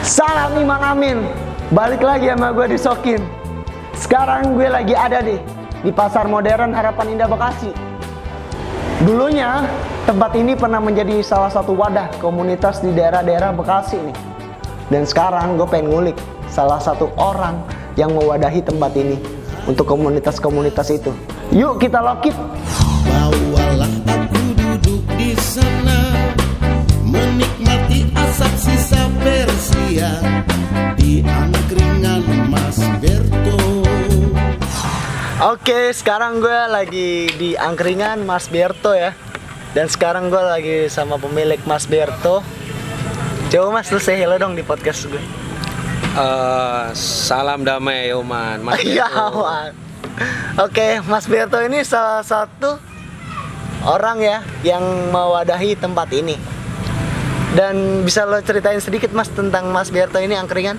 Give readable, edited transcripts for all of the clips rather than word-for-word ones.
Salam Imam Amin. Balik lagi sama gue di Sokin. Sekarang gue lagi ada di Pasar Modern Harapan Indah Bekasi. Dulunya tempat ini pernah menjadi salah satu wadah komunitas di daerah-daerah Bekasi nih. Dan sekarang gue pengen ngulik salah satu orang yang mewadahi tempat ini untuk komunitas-komunitas itu. Yuk kita lokit. Bawalah aku duduk di sana, menikmati asap sisa Persia di angkringan Mas Berto. Oke, sekarang gue lagi di angkringan Mas Berto ya. Dan sekarang gue lagi sama pemilik Mas Berto. Coba Mas, lu say hello dong di podcast gue. Salam damai Yoman, Mas Iya, Berto. Wan. Oke, Mas Berto ini salah satu orang ya yang mewadahi tempat ini. Dan bisa lo ceritain sedikit Mas tentang Mas Berto ini angkringan?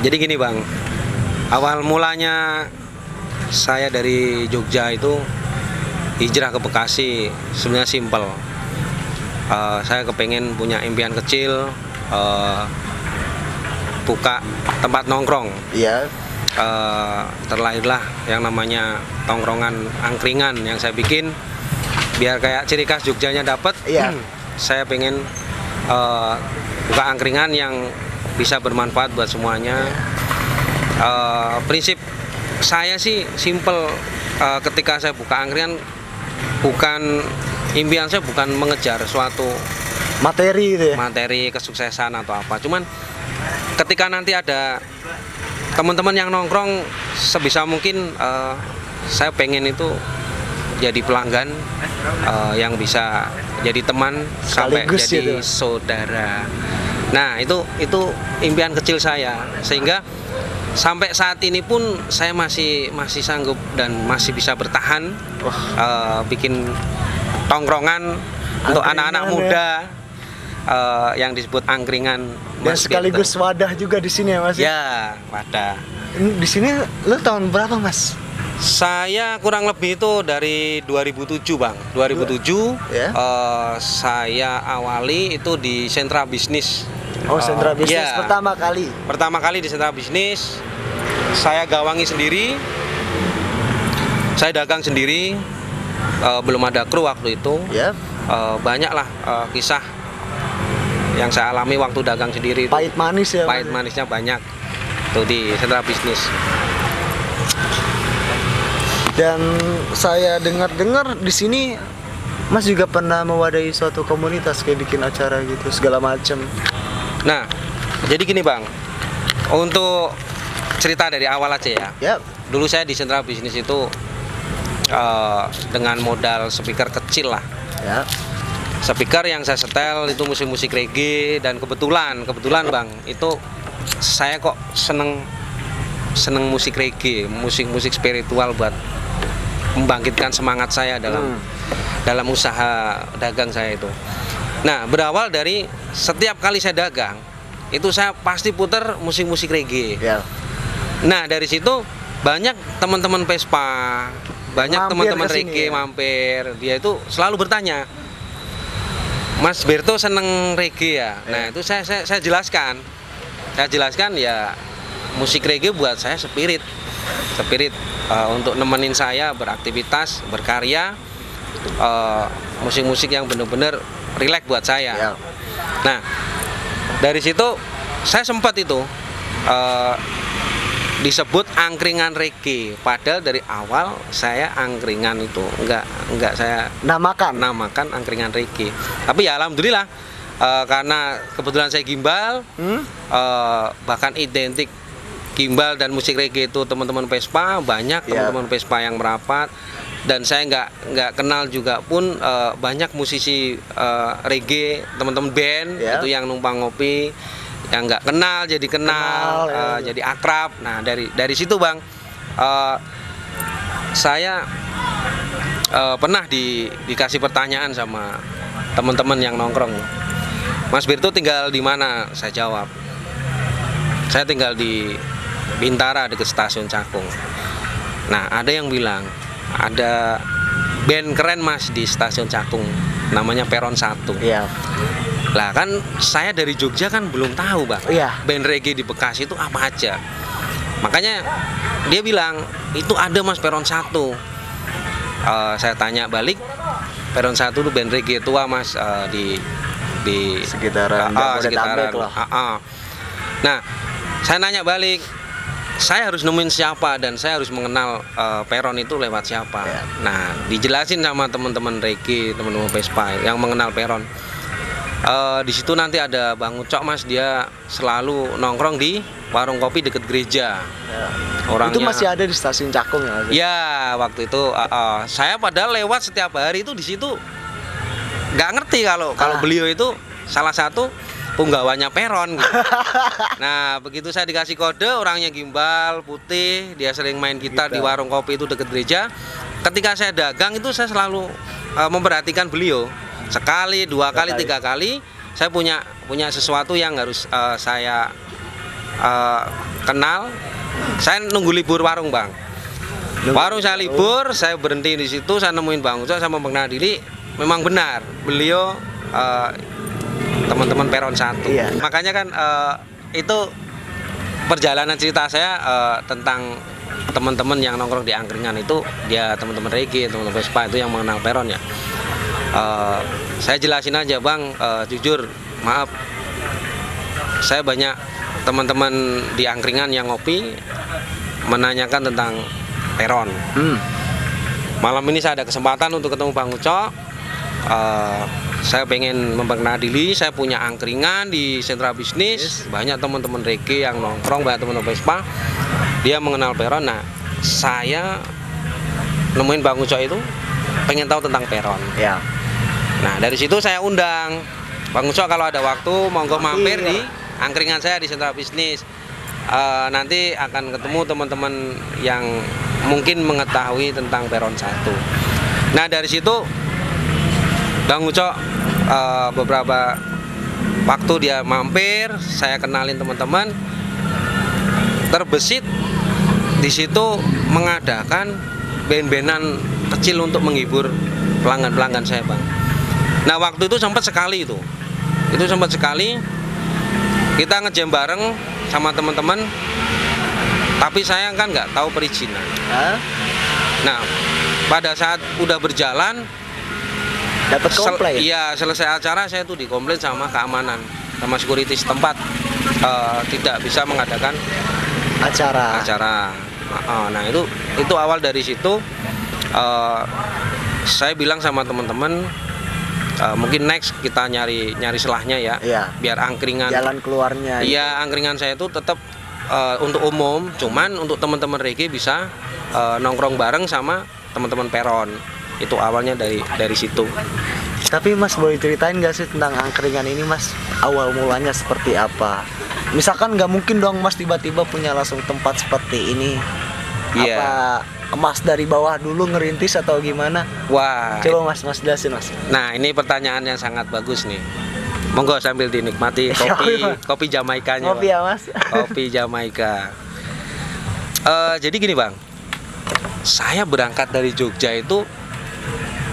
Jadi gini Bang, awal mulanya saya dari Jogja itu hijrah ke Bekasi sebenarnya simpel. Saya kepengen punya impian kecil, buka tempat nongkrong. Iya. Terlahirlah yang namanya tongkrongan angkringan yang saya bikin biar kayak ciri khas Jogjanya dapat. Iya. Saya pengen buka angkringan yang bisa bermanfaat buat semuanya. Prinsip saya sih simple, ketika saya buka angkringan impian saya bukan mengejar suatu Materi gitu ya. materi kesuksesan atau apa, cuman ketika nanti ada teman-teman yang nongkrong, sebisa mungkin saya pengen itu jadi pelanggan, yang bisa jadi teman sampai Sekaligus jadi gitu. saudara. Nah itu impian kecil saya, sehingga sampai saat ini pun saya masih sanggup dan masih bisa bertahan bikin tongkrongan untuk Angkringan anak-anak ya. muda, yang disebut angkringan Dan Mas sekaligus Berto. wadah juga di sini ya Mas. Ya, pada Di sini lo tahun berapa Mas? saya kurang lebih itu dari 2007 Bang. 2007 Ya. saya awali itu di sentra bisnis. Oh, sentra bisnis ya. pertama kali. Pertama kali di sentra bisnis, saya gawangi sendiri, saya dagang sendiri, belum ada kru waktu itu. Ya. Banyaklah kisah yang saya alami waktu dagang sendiri. Pahit manis ya. Pahit Mas? manisnya banyak tuh di sentra bisnis. Dan saya dengar-dengar di sini Mas juga pernah mewadahi suatu komunitas kayak bikin acara gitu segala macam. Nah, jadi gini Bang, untuk cerita dari awal aja ya. Ya. Dulu saya di sentra bisnis itu dengan modal speaker kecil lah. Ya. Speaker yang saya setel itu musik-musik reggae, dan kebetulan Bang, itu saya kok seneng musik reggae, musik spiritual buat membangkitkan semangat saya dalam usaha dagang saya itu. Nah, berawal dari setiap kali saya dagang itu saya pasti puter musik-musik reggae. Ya. Nah, dari situ banyak teman-teman Vespa, banyak Mampir teman-teman ke sini reggae ya? mampir. Dia itu selalu bertanya, Mas Berto seneng reggae ya? Nah, itu saya jelaskan. Saya jelaskan ya, musik reggae buat saya spirit untuk nemenin saya beraktivitas, berkarya, musik-musik yang benar-benar rileks buat saya. Ya. Nah, dari situ saya sempat itu disebut angkringan reggae, padahal dari awal saya angkringan itu enggak saya Namakan. namakan angkringan reggae. Tapi ya alhamdulillah, karena kebetulan saya gimbal, bahkan identik gimbal dan musik reggae itu teman-teman Vespa, banyak teman-teman Vespa yang merapat, dan saya nggak kenal juga pun banyak musisi reggae, teman-teman band itu yang numpang ngopi, yang nggak kenal jadi kenal, jadi akrab. Nah, dari situ Bang, saya pernah dikasih pertanyaan sama teman-teman yang nongkrong, Mas Berto tinggal di mana? Saya jawab, saya tinggal di Bintara dekat stasiun Cakung. Nah, ada yang bilang ada band keren Mas di stasiun Cakung, namanya Peron 1. Iya. Lah kan saya dari Jogja kan belum tahu bang, Iya. band reggae di Bekasi itu apa aja. Makanya dia bilang itu ada mas Peron 1. Saya tanya balik, Peron 1 itu band reggae tua mas, di Sekitaran Jabodetabek lah. Nah, saya nanya balik, saya harus nemuin siapa dan saya harus mengenal Peron itu lewat siapa. Ya. Nah, dijelasin sama teman-teman reggae, teman-teman Vespa yang mengenal Peron. Di situ nanti ada Bang Ucok mas, dia selalu nongkrong di warung kopi deket gereja. Ya. Orangnya, Itu masih ada di stasiun Cakung ya Mas? ya waktu itu saya padahal lewat setiap hari itu di situ nggak ngerti kalau beliau itu salah satu punggawanya Peron gitu. Nah begitu saya dikasih kode, orangnya gimbal putih, dia sering main gitar di warung kopi itu deket gereja. Ketika saya dagang itu saya selalu memperhatikan beliau. Sekali, 2 kali, 3 kali saya punya sesuatu yang harus saya kenal. Saya nunggu libur warung bang. Warung saya libur, saya berhenti di situ, saya nemuin Bang Ucok sama mengenal diri. Memang benar, beliau teman-teman Peron 1. Iya. Makanya kan itu perjalanan cerita saya tentang teman-teman yang nongkrong di angkringan itu, dia teman-teman reggae, teman-teman Vespa itu yang mengenal Peron ya. Saya jelasin aja bang, jujur maaf, saya banyak teman-teman di angkringan yang ngopi menanyakan tentang Peron. Malam ini saya ada kesempatan untuk ketemu Bang Ucok. Saya pengen memperkenalkan, saya punya angkringan di sentra bisnis, banyak teman-teman reggae yang nongkrong, banyak teman-teman Vespa, dia mengenal Peron. Nah saya nemuin Bang Ucok itu pengen tahu tentang Peron. Ya. Nah dari situ saya undang Bang Ucok kalau ada waktu monggo mampir di angkringan saya di sentra bisnis. Nanti akan ketemu teman-teman yang mungkin mengetahui tentang Peron 1. Nah dari situ Bang Ucok beberapa waktu dia mampir, saya kenalin teman-teman, terbesit di situ mengadakan band-bandan kecil untuk menghibur pelanggan-pelanggan saya bang. Nah waktu itu sempat sekali kita ngejam bareng sama teman-teman, tapi saya kan nggak tahu perizinan. Nah pada saat udah berjalan Dapat komplain? Iya, selesai acara saya tuh dikomplain sama keamanan, sama security setempat, tidak bisa mengadakan acara. Nah itu awal dari situ. Saya bilang sama teman-teman, mungkin next kita nyari selahnya ya, biar angkringan jalan keluarnya. Iya, angkringan saya itu tetap untuk umum, cuman untuk teman-teman reggae bisa nongkrong bareng sama teman-teman Peron. Itu awalnya dari situ. Tapi Mas boleh ceritain nggak sih tentang angkringan ini Mas? Awal mulanya seperti apa? Misalkan nggak mungkin dong Mas tiba-tiba punya langsung tempat seperti ini. Iya. Apa Mas dari bawah dulu ngerintis atau gimana? Wah. Coba Mas jelasin Mas. Nah ini pertanyaan yang sangat bagus nih. Monggo sambil dinikmati kopi Jamaikanya. Kopi ya Mas. Kopi Jamaika. Jadi gini bang, saya berangkat dari Jogja itu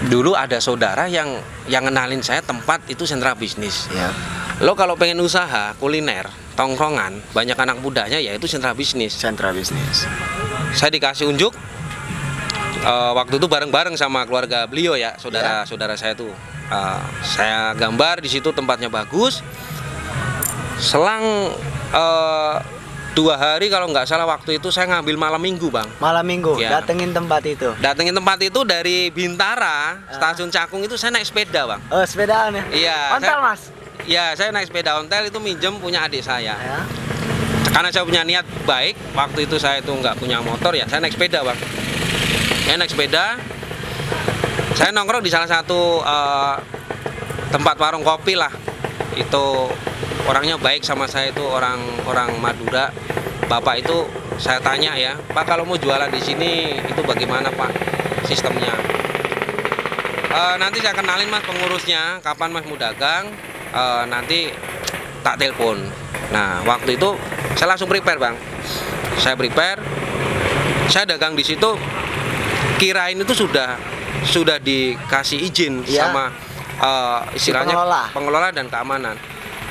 dulu ada saudara yang ngenalin saya tempat itu sentra bisnis. Ya. Lo kalau pengen usaha kuliner, tongkrongan, banyak anak mudanya yaitu sentra bisnis. Sentra bisnis. Saya dikasih unjuk. Waktu itu bareng-bareng sama keluarga beliau ya, saudara saya tuh. Saya gambar di situ tempatnya bagus. Selang 2 hari kalau nggak salah waktu itu saya ngambil malam minggu bang. Malam minggu, Ya. datengin tempat itu. Datengin tempat itu dari Bintara, stasiun Cakung itu saya naik sepeda bang. Oh sepedaan ya? Iya. Ontel Mas? Ya saya naik sepeda ontel itu minjem punya adik saya. Ya. Karena saya punya niat baik, waktu itu saya itu nggak punya motor ya, saya naik sepeda bang. Saya naik sepeda, saya nongkrong di salah satu tempat warung kopi lah. Itu orangnya baik sama saya, itu orang Madura. Bapak itu saya tanya ya, Pak kalau mau jualan di sini itu bagaimana Pak sistemnya? Nanti saya kenalin Mas pengurusnya, kapan Mas mau dagang, nanti tak telepon. Nah waktu itu saya langsung prepare bang, saya dagang di situ, kirain itu sudah dikasih izin Ya. sama istilahnya pengelola. pengelola dan keamanan.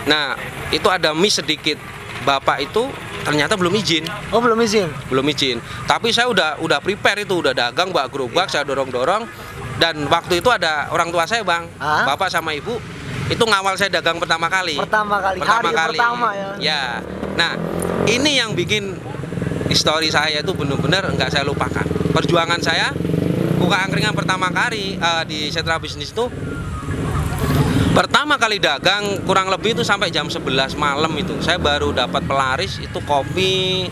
Nah, itu ada miss sedikit. Bapak itu ternyata belum izin. Oh, belum izin. Belum izin. Tapi saya udah prepare itu, udah dagang bawa gerobak, saya dorong-dorong. Dan waktu itu ada orang tua saya, Bang. Hah? Bapak sama Ibu itu ngawal saya dagang pertama kali. Pertama kali, hari pertama ya. Ya. Nah, ini yang bikin histori saya itu benar-benar nggak saya lupakan. Perjuangan saya buka angkringan pertama kali di sentra bisnis itu, pertama kali dagang kurang lebih itu sampai jam 11 malam itu. Saya baru dapat pelaris itu kopi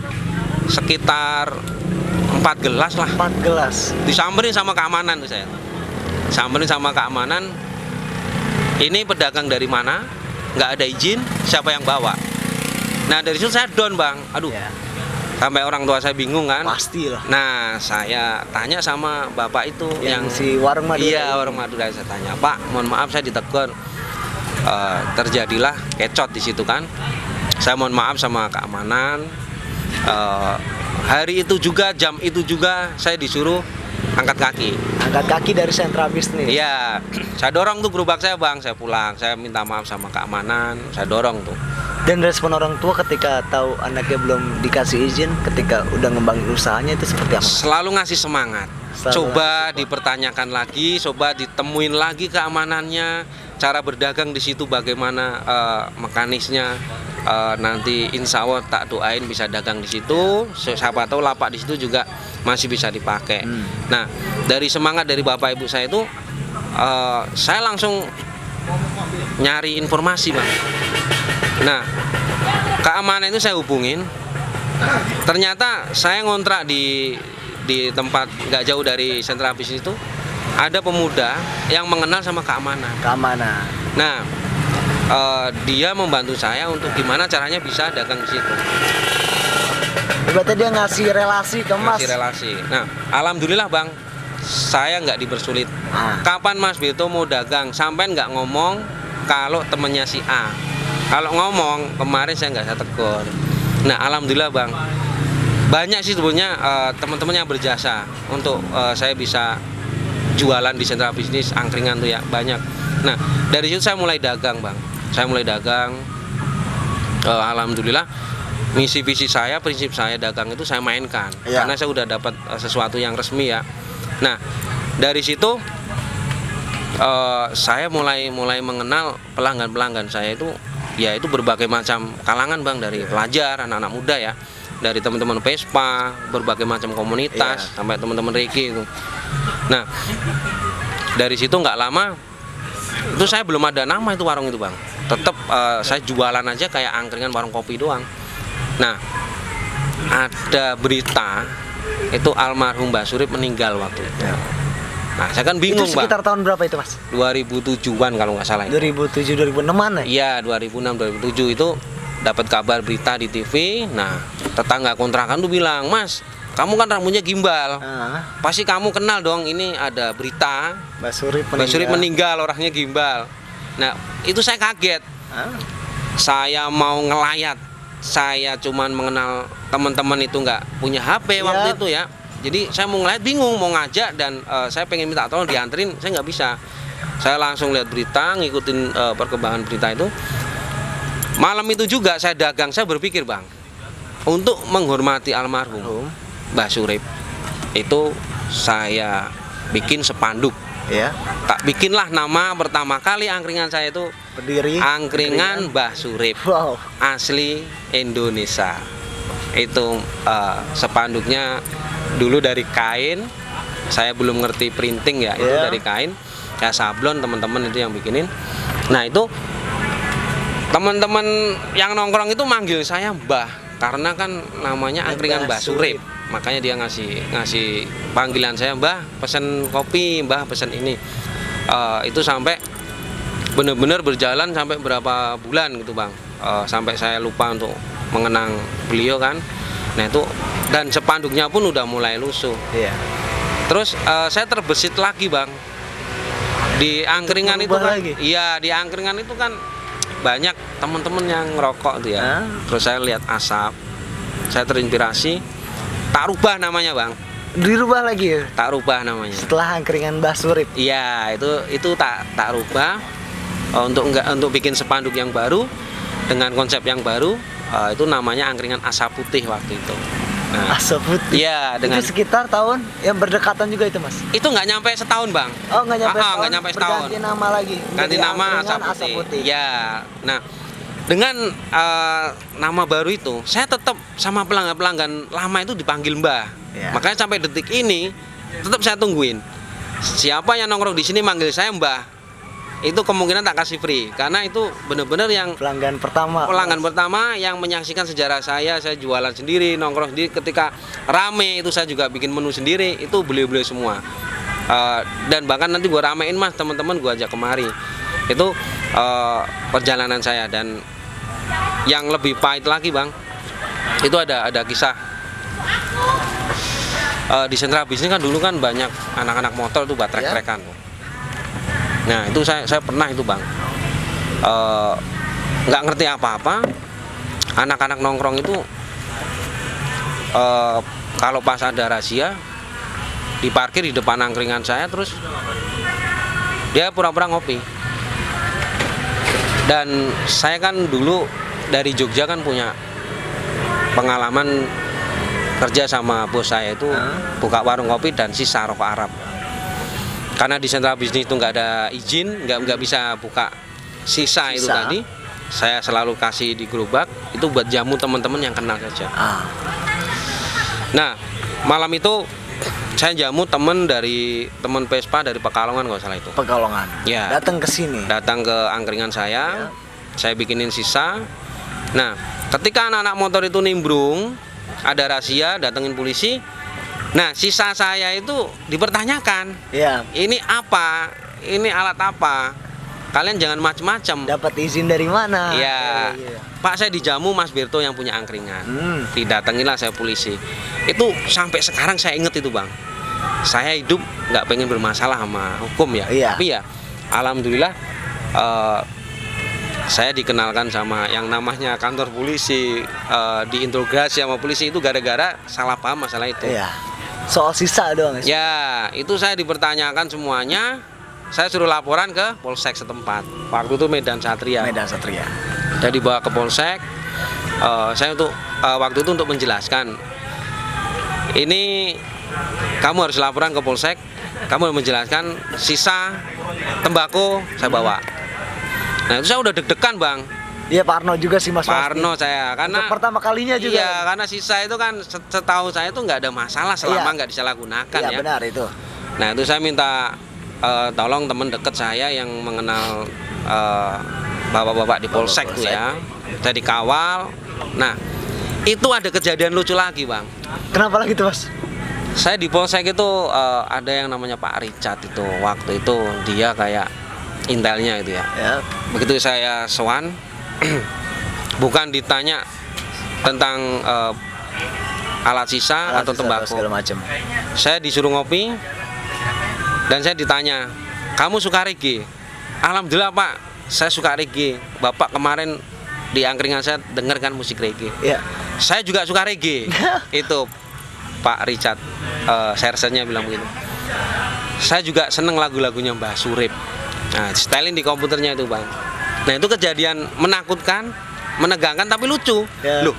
sekitar 4 gelas lah. 4 gelas. Disamperin sama keamanan tuh saya. Samperin sama keamanan. Ini pedagang dari mana? Nggak ada izin, siapa yang bawa? Nah, dari situ saya down, Bang. Aduh. Ya. Sampai orang tua saya bingung kan. Pastilah. Nah, saya tanya sama bapak itu yang si warung Madura. Iya, warung Madura. Saya tanya, Pak, mohon maaf saya ditegur. Terjadilah kecot di situ kan. Saya mohon maaf sama keamanan. Hari itu juga, jam itu juga saya disuruh angkat kaki. Angkat kaki dari sentra bisnis. Iya, saya dorong tuh gerobak saya, Bang. Saya pulang, saya minta maaf sama keamanan. Saya dorong tuh. Dan respon orang tua ketika tahu anaknya belum dikasih izin, ketika udah ngembangin usahanya itu seperti apa? Selalu ngasih semangat. Coba dipertanyakan lagi, coba ditemuin lagi keamanannya, cara berdagang di situ bagaimana mekanisnya. Nanti insya Allah tak doain bisa dagang di situ. Siapa tahu lapak di situ juga masih bisa dipakai. Nah, dari semangat dari bapak ibu saya itu, saya langsung nyari informasi, Bang. Nah, keamanan itu saya hubungin. Ternyata saya ngontrak di tempat nggak jauh dari sentra bisnis itu, ada pemuda yang mengenal sama keamanan. Keamanan. Nah, dia membantu saya untuk gimana caranya bisa dagang di situ. Berarti dia ngasih relasi ke Mas. Ngasih relasi. Nah, alhamdulillah, Bang, saya nggak dipersulit. Kapan Mas Beto mau dagang? Sampai nggak ngomong kalau temennya si A. Kalau ngomong kemarin saya nggak saya tegur. Nah, alhamdulillah, Bang, banyak sih sebenarnya teman-teman yang berjasa untuk saya bisa jualan di sentra bisnis angkringan tuh ya, banyak. Nah, dari situ saya mulai dagang, Bang. Saya mulai dagang. Alhamdulillah, misi visi saya, prinsip saya dagang itu saya mainkan. Ya. Karena saya udah dapat sesuatu yang resmi ya. Nah, dari situ saya mulai mengenal pelanggan saya itu, ya itu berbagai macam kalangan, Bang, dari pelajar, anak-anak muda ya, dari teman-teman Vespa, berbagai macam komunitas, sampai teman-teman Reiki itu. Nah, dari situ nggak lama itu saya belum ada nama itu warung itu, Bang. Tetap saya jualan aja kayak angkringan warung kopi doang. Nah, ada berita itu almarhum Mbah Surip meninggal waktu itu. Nah, saya kan bingung, Itu sekitar Bang. tahun berapa itu, Mas? 2007-an kalau nggak salah. 2007 2006-an ya? Iya, 2006 2007 itu dapat kabar berita di TV. Nah, tetangga kontrakan tuh bilang, "Mas, kamu kan rambutnya gimbal. Pasti kamu kenal dong, ini ada berita Mbah Surip Mbah Surip meninggal, orangnya gimbal." Nah, itu saya kaget. Saya mau ngelayat. Saya cuman mengenal teman-teman itu nggak punya HP waktu itu ya. Jadi saya mau ngeliat bingung mau ngajak dan saya pengen minta tolong dianterin, saya nggak bisa. Saya langsung lihat berita, ngikutin perkembangan berita itu. Malam itu juga saya dagang, saya berpikir, Bang, untuk menghormati almarhum Mbah Surip itu saya bikin spanduk. Ya. Tak bikinlah nama pertama kali angkringan saya itu Berdiri angkringan Mbah Surip. Wow. Asli Indonesia. Itu spanduknya dulu dari kain. Saya belum ngerti printing ya, itu dari kain. Saya sablon, teman-teman itu yang bikinin. Nah, itu teman-teman yang nongkrong itu manggil saya Mbah karena kan namanya angkringan Mbah Surip. Makanya dia ngasih panggilan saya, Mbah pesen kopi, Mbah pesen ini. Itu sampai benar-benar berjalan sampai berapa bulan gitu, Bang. Sampai saya lupa untuk mengenang beliau kan. Nah, itu dan spanduknya pun udah mulai lusuh. Iya. Terus saya terbesit lagi, Bang. Di angkringan itu kan, iya, di angkringan itu kan banyak teman-teman yang ngerokok tuh ya. Terus saya lihat asap. Saya terinspirasi, tak rubah namanya, Bang. dirubah lagi ya? Tak rubah namanya. Setelah angkringan Mbah Surip. Iya, itu tak rubah untuk bikin spanduk yang baru dengan konsep yang baru. Itu namanya angkringan Asap Putih waktu itu. Nah, Asap Putih. iya, dengan Itu sekitar tahun yang berdekatan juga itu, Mas. itu nggak nyampe setahun, Bang. Oh, nggak nyampe setahun. Nggak nyampe setahun. Berganti nama lagi. Ganti menjadi nama angkringan Asap Putih. Iya. Nah, dengan nama baru itu, saya tetap sama pelanggan lama itu dipanggil Mbah. Iya. Makanya sampai detik ini tetap saya tungguin. Siapa yang nongkrong di sini manggil saya Mbah, itu kemungkinan tak kasih free, karena itu benar-benar yang Pelanggan pertama. pelanggan pertama yang menyaksikan sejarah saya jualan sendiri, nongkrong sendiri, ketika rame itu saya juga bikin menu sendiri, itu beliau-beliau semua. Dan bahkan nanti gua ramein Mas, teman-teman gua ajak kemari. Itu perjalanan saya. Dan yang lebih pahit lagi Bang, itu ada kisah di sentra bisnis kan dulu kan banyak anak-anak motor tuh buat trek-trekan. Nah itu saya pernah itu Bang, nggak ngerti apa-apa, anak-anak nongkrong itu kalau pas ada razia diparkir di depan angkringan saya, terus dia pura-pura ngopi. Dan saya kan dulu dari Jogja kan punya pengalaman kerja sama bos saya itu buka warung kopi dan sisa rokok Arab. Karena di sentra bisnis itu nggak ada izin, nggak bisa buka sisa itu tadi. Saya selalu kasih di gerobak, itu buat jamu teman-teman yang kenal saja. Nah, malam itu saya jamu teman Vespa dari Pekalongan kalau salah itu. Pekalongan. Ya. Datang ke sini. Datang ke angkringan saya bikinin sisa. Nah, ketika anak-anak motor itu nimbrung, ada razia, datengin polisi. Nah, sisa saya itu dipertanyakan. Iya. Ini apa? Ini alat apa? Kalian jangan macam-macam. Dapat izin dari mana? Iya. Pak, saya dijamu Mas Berto yang punya angkringan. Didatangilah saya polisi. Itu sampai sekarang saya inget itu Bang. Saya hidup nggak pengen bermasalah sama hukum ya. Iya. Tapi ya, alhamdulillah saya dikenalkan sama yang namanya kantor polisi, diinterogasi sama polisi itu gara-gara salah paham masalah itu. Iya. Soal sisa doang. Ya, itu saya dipertanyakan semuanya. Saya suruh laporan ke Polsek setempat. Waktu itu Medan Satria. Medan Satria. Saya dibawa ke Polsek. Saya waktu itu untuk menjelaskan. Ini kamu harus laporan ke Polsek. Kamu harus menjelaskan sisa tembakau saya bawa. Nah, itu saya udah deg-degan Bang. Iya, Parno juga sih Mas. Parno saya, karena untuk pertama kalinya juga. Iya, karena sisa itu kan setahu saya itu nggak ada masalah selama nggak disalahgunakan ya. Iya, benar itu. Nah, itu saya minta tolong teman dekat saya yang mengenal bapak-bapak di Polsek tuh ya. Saya dikawal. Nah, itu ada kejadian lucu lagi Bang. Kenapa lagi tuh Mas? Saya di Polsek itu ada yang namanya Pak Richard itu. Waktu itu dia kayak intelnya gitu ya. Begitu saya sowan, bukan ditanya tentang alat sisa atau tembakau, saya disuruh ngopi dan saya ditanya, kamu suka reggae? Alhamdulillah Pak, saya suka reggae. Bapak kemarin di angkringan saya dengarkan musik reggae. Saya juga suka reggae. Itu Pak Richard, sersennya bilang begitu. Saya juga seneng lagu-lagunya Mbah Surip. Nah, setelin di komputernya itu Bang. Nah, itu kejadian menakutkan, menegangkan tapi lucu. Loh,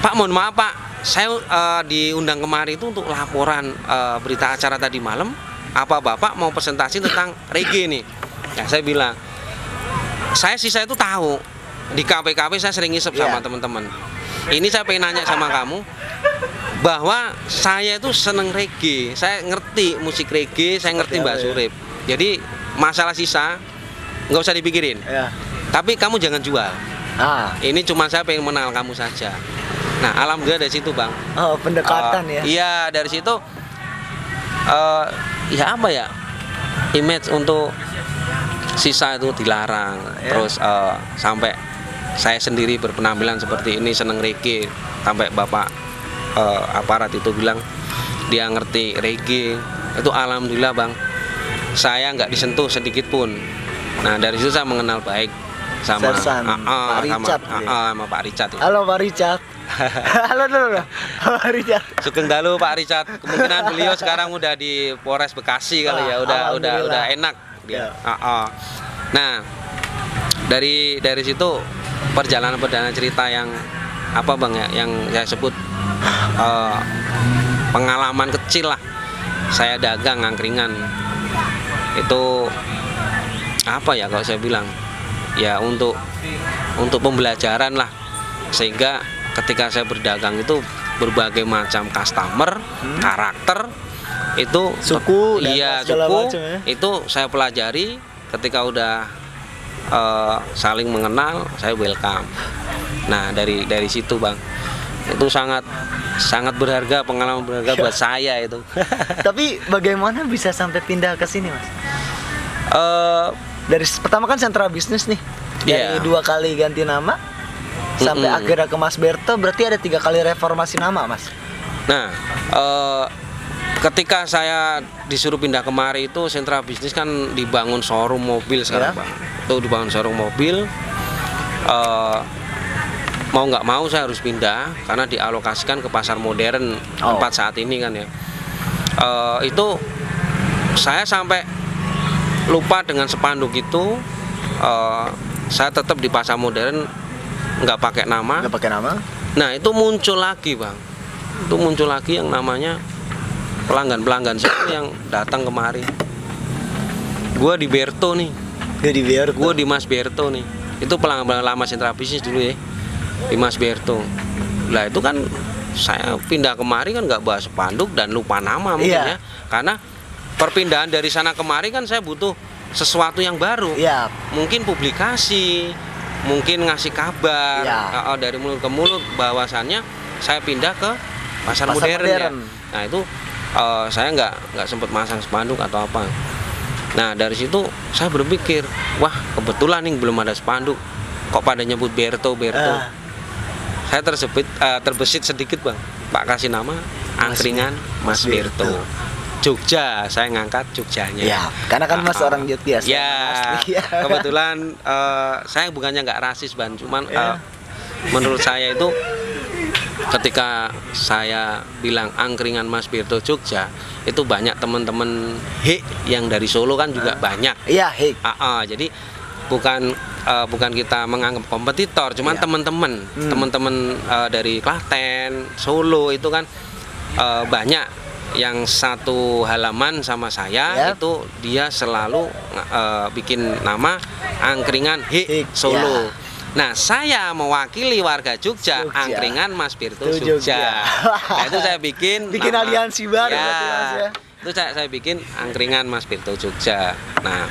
Pak mohon maaf Pak, saya diundang kemari itu untuk laporan berita acara tadi malam. Apa Bapak mau presentasi tentang reggae nih? Ya, saya bilang, saya itu tahu. Di KPKP saya sering ngisep sama teman-teman. Ini saya pengen nanya sama kamu, bahwa saya itu seneng reggae. Saya ngerti musik reggae, saya ngerti Mbah Surip. Jadi masalah sisa nggak usah dipikirin. Tapi kamu jangan jual. Ini cuma saya pengen mengenal kamu saja. Nah, alhamdulillah dari situ Bang. Oh, pendekatan ya. Iya, dari situ ya apa ya, image untuk sisa itu dilarang. Terus sampai saya sendiri berpenampilan seperti ini, seneng reggae. Sampai bapak aparat itu bilang dia ngerti reggae. Itu alhamdulillah Bang, saya nggak disentuh sedikit pun. Nah, dari situ saya mengenal baik sama Pak Richard. sama Pak Richard. Halo Pak Richard. Halo dulu. Richard. Sugeng dalu Pak Richard. Kemungkinan beliau sekarang udah di Polres Bekasi kali ya. Udah Alhamdulillah. enak dia. Ya. Nah, dari situ perjalanan cerita yang apa Bang ya, yang saya sebut pengalaman kecil lah. Saya dagang angkringan. Itu apa ya kalau saya bilang? Ya untuk pembelajaran lah. Sehingga ketika saya berdagang itu berbagai macam customer, karakter itu Suku dan iya segala suku macam ya. itu saya pelajari ketika udah saling mengenal, saya welcome. Nah, dari situ Bang, itu sangat berharga, pengalaman berharga buat saya itu. Tapi bagaimana bisa sampai pindah ke sini, Mas? Dari pertama kan sentra bisnis nih. Dari Iya. 2 kali ganti nama sampai akhirnya ke Mas Berto, berarti ada 3 kali reformasi nama, Mas. Nah, ketika saya disuruh pindah kemari itu sentra bisnis kan dibangun showroom mobil sekarang Ya. Bang. Itu dibangun showroom mobil. Mau nggak mau saya harus pindah karena dialokasikan ke pasar modern tempat saat ini kan ya. Itu saya sampai lupa dengan spanduk itu. Saya tetap di pasar modern, nggak pakai nama. Nggak pakai nama? Nah, itu muncul lagi Bang. Itu muncul lagi yang namanya pelanggan saya yang datang kemari. Gua di Berto nih. Di Berto. Gue di Mas Berto nih. Itu pelanggan lama sentra bisnis dulu ya. Di Mas Berto. Lah itu kan saya pindah kemari kan nggak bawa spanduk dan lupa nama mungkin Iya. ya. Karena perpindahan dari sana kemari kan saya butuh sesuatu yang baru. Iya. Mungkin publikasi, mungkin ngasih kabar Iya. dari mulut ke mulut bahwasannya saya pindah ke pasar modern ya. Nah itu saya nggak sempat masang spanduk atau apa. Nah dari situ saya berpikir, wah kebetulan nih belum ada spanduk, kok pada nyebut Berto. Saya terbesit sedikit Bang, Pak kasih nama angkringan Mas Berto. Jogja, saya ngangkat Jogjanya. Ya, karena kan Mas orang Jogja. Ya, asli. kebetulan saya bukannya nggak rasis Ban, cuman menurut saya itu ketika saya bilang angkringan Mas Berto Jogja, itu banyak teman-teman yang dari Solo kan juga banyak. Iya, hik. Jadi bukan kita menganggap kompetitor, cuman teman-teman dari Klaten, Solo itu kan banyak yang satu halaman sama saya. Itu dia selalu bikin nama angkringan Hik Solo. Nah, saya mewakili warga Jogja. Angkringan Mas Berto Jogja. Nah, itu saya bikin nama, aliansi baru ya, berarti, Mas, ya. Itu saya bikin angkringan Mas Berto Jogja. Nah,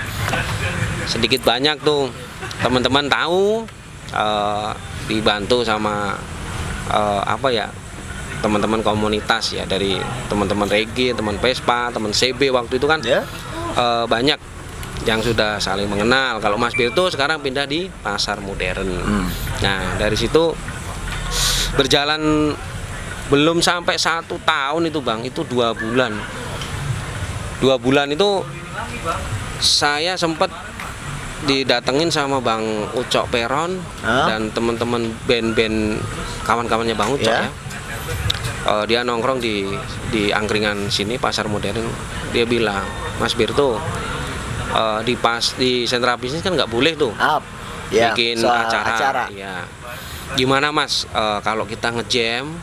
sedikit banyak tuh teman-teman tahu, dibantu sama teman-teman komunitas ya, dari teman-teman reggae, teman Vespa, teman CB waktu itu kan banyak yang sudah saling mengenal. Kalau Mas Berto sekarang pindah di pasar modern. Nah dari situ berjalan belum sampai 1 tahun itu Bang, itu 2 bulan. 2 bulan itu saya sempat didatengin sama Bang Ucok Peron dan teman-teman band-band kawan-kawannya Bang Ucok ya. Dia nongkrong di angkringan sini pasar modern. Dia bilang, Mas Berto, di sentra bisnis kan nggak boleh tuh bikin acara. Ya. Gimana Mas kalau kita ngejam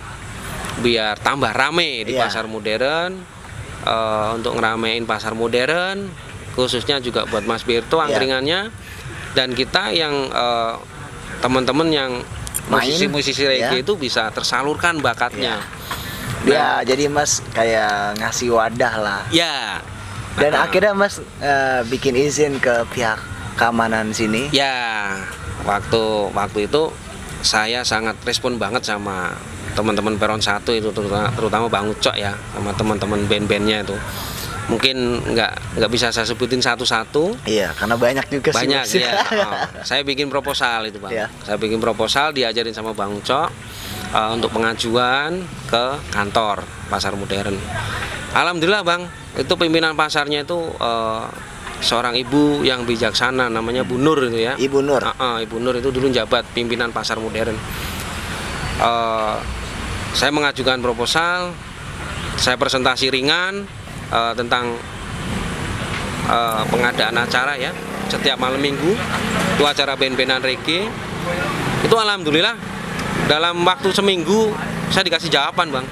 biar tambah rame di pasar modern, untuk ngeramein pasar modern, khususnya juga buat Mas Berto angkringannya, dan kita yang teman-teman yang musisi-musisi reggae itu bisa tersalurkan bakatnya. Ya, jadi Mas kayak ngasih wadah lah. Ya. Dan akhirnya Mas bikin izin ke pihak keamanan sini. Ya, waktu itu saya sangat respon banget sama teman-teman Peron 1 itu, terutama Bang Ucok ya, sama teman-teman band-bandnya itu. Mungkin nggak bisa saya sebutin satu-satu. Iya, karena banyak juga sih. Banyak ya. Saya bikin proposal itu Bang. Saya bikin proposal, diajarin sama Bang Ucok untuk pengajuan ke kantor pasar modern. Alhamdulillah Bang, itu pimpinan pasarnya itu seorang ibu yang bijaksana, namanya Bu Nur itu ya. Ibu Nur. Ibu Nur itu dulu jabat pimpinan pasar modern. saya mengajukan proposal, saya presentasi ringan tentang pengadaan acara ya setiap malam minggu itu acara band-bandan reggae. Itu alhamdulillah dalam waktu seminggu saya dikasih jawaban bang.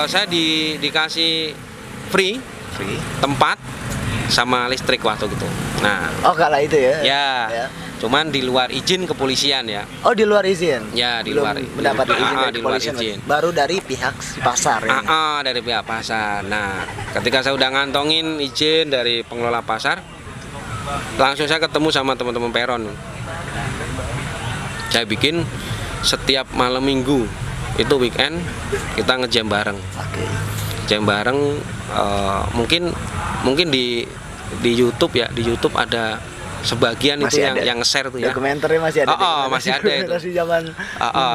Saya dikasih free tempat sama listrik waktu gitu. Nah, kala itu ya. ya. Cuman di luar izin kepolisian ya. Oh, di luar izin. Ya, di Belum luar mendapat izin dari di luar kepolisian. izin. Baru dari pihak si pasar ya. Dari pihak pasar. Nah, ketika saya udah ngantongin izin dari pengelola pasar, langsung saya ketemu sama teman-teman peron. Saya bikin setiap malam minggu itu weekend kita ngejam bareng. Oke. Jam bareng mungkin di YouTube ya, di YouTube ada sebagian Masih itu ada. yang share tuh ya. Dokumenternya masih ada. Masih ada itu. Dokumentasi zaman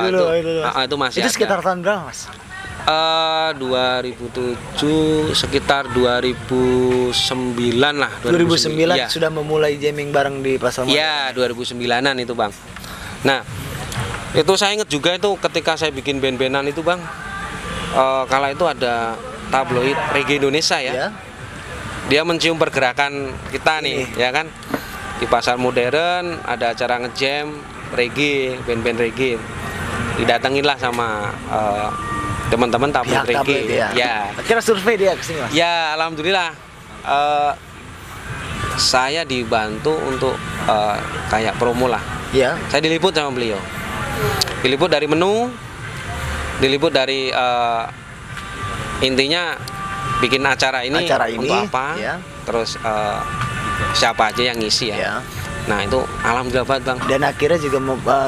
dulu itu masih itu ada. sekitar tahun berapa, Mas? 2007 sekitar 2009 lah. 2009 ya. sudah memulai jamming bareng di pasar modern. Ya, 2009-an itu, Bang. Nah, itu saya ingat juga itu ketika saya bikin band-bandan itu, Bang. Kala itu ada tabloid Reggae Indonesia ya. Ya. Dia mencium pergerakan kita nih, ya kan? Di pasar modern ada acara ngejam reggae, band-band reggae. Didatanginlah sama teman-teman tabloid Pihak tabloid reggae. ya. Akhirnya survei dia ke sini, Mas. Ya, alhamdulillah. Saya dibantu untuk kayak promo lah. Ya. Saya diliput sama beliau. Diliput dari menu, diliput dari intinya bikin acara ini untuk apa, ya. terus siapa aja yang ngisi ya. Ya. Nah itu alhamdulillah banget bang. Dan akhirnya juga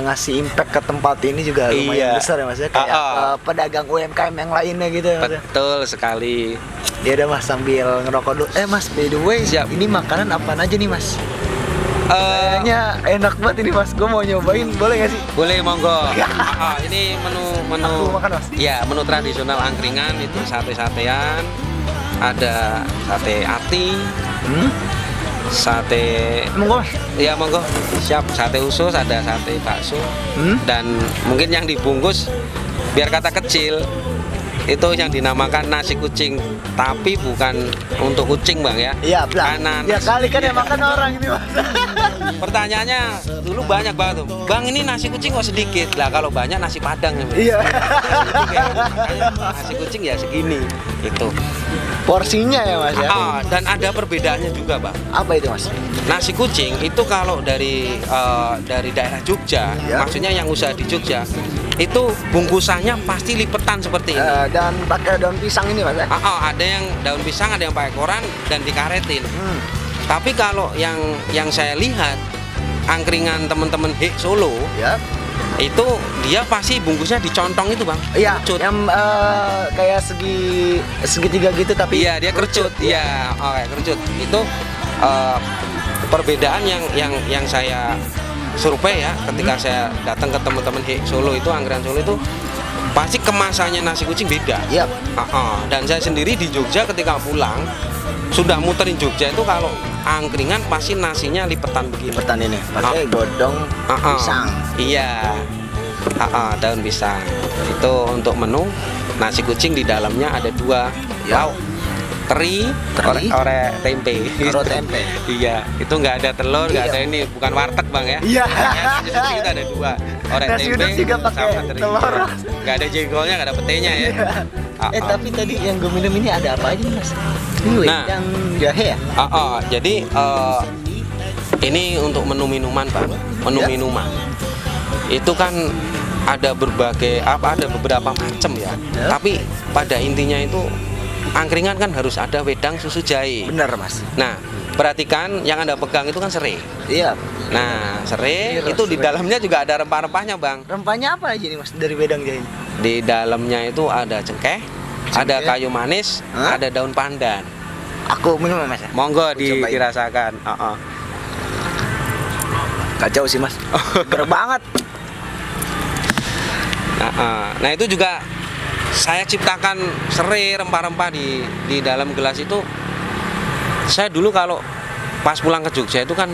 ngasih impact ke tempat ini juga lumayan besar ya, Mas ya, kayak pedagang UMKM yang lainnya gitu ya, Mas ya. Betul sekali. Dia udah, Mas, sambil ngerokok dulu. Mas, by the way, Siap. ini makanan apaan aja nih, Mas? Kayaknya enak banget ini, Mas. Gue mau nyobain, boleh gak sih? Boleh monggo. Ini menu Aku makan, Mas. ya menu tradisional angkringan itu sate-satean, ada sate ati, sate Monggo, Mas. ya monggo siap, sate usus, ada sate bakso, dan mungkin yang dibungkus biar kata kecil itu yang dinamakan nasi kucing, tapi bukan untuk kucing bang ya. Iya, Bang. Karena Ya kali kan yang makan orang ini, Mas. pertanyaannya dulu banyak banget tuh, bang ini nasi kucing kok sedikit lah, kalau banyak nasi padang ya. Iya. Makanya nasi kucing ya segini itu. Porsinya ya, Mas ya. Dan ada perbedaannya juga bang. Apa itu, Mas? Nasi kucing itu kalau dari daerah Jogja, Ya. maksudnya yang usaha di Jogja, itu bungkusannya pasti lipetan seperti ini. Dan pakai daun pisang ini, Mas ya. Ada yang daun pisang, ada yang pakai koran dan dikaretin. Tapi kalau yang saya lihat angkringan teman-teman Hek Solo, Ya. itu dia pasti bungkusnya dicontong itu bang. Iya, Kerucut. yang kayak segitiga gitu tapi Iya dia kerucut. Iya, kayak kerucut. Itu perbedaan yang saya survei ya ketika saya datang ke teman-teman Hek Solo itu, angkringan Solo itu pasti kemasannya nasi kucing beda. Iya. Dan saya sendiri di Jogja ketika pulang sudah muterin Jogja itu kalau angkringan pasti nasinya lipetan begini. Lipetan ini pakai godong pisang. Iya. Daun pisang. Itu untuk menu nasi kucing, di dalamnya ada 2 lauk. Teri, orek tempe. Orek tempe. Iya, itu nggak ada telur, nggak ada ini, bukan warteg bang ya. Iya. Nasi kucing itu ada 2, orek Nasi tempe uduk juga pakai sama teri. telur. Nggak ada jengkolnya, nggak ada petenya ya. Tapi tadi yang gue minum ini ada apa aja nih, Mas? Ini Nah. yang jahe ya? Jadi ini untuk menu minuman Pak, menu Ya. minuman. Itu kan ada ada beberapa macam ya. Ya. Tapi pada intinya itu angkringan kan harus ada wedang susu jahe. Bener, Mas. Nah, perhatikan yang Anda pegang itu kan serai. Iya. Nah, serai Iya, itu di serai. dalamnya juga ada rempah-rempahnya, Bang. Rempahnya apa aja nih, Mas, dari wedang jahe? Di dalamnya itu ada cengkeh, ada kayu manis, Hah? ada daun pandan. Aku minum ya, Mas ya? Monggo cobain. dirasakan. Kacau sih, Mas. Bener banget. Nah itu juga saya ciptakan serai rempah-rempah di dalam gelas itu. Saya dulu kalau pas pulang ke Jogja itu kan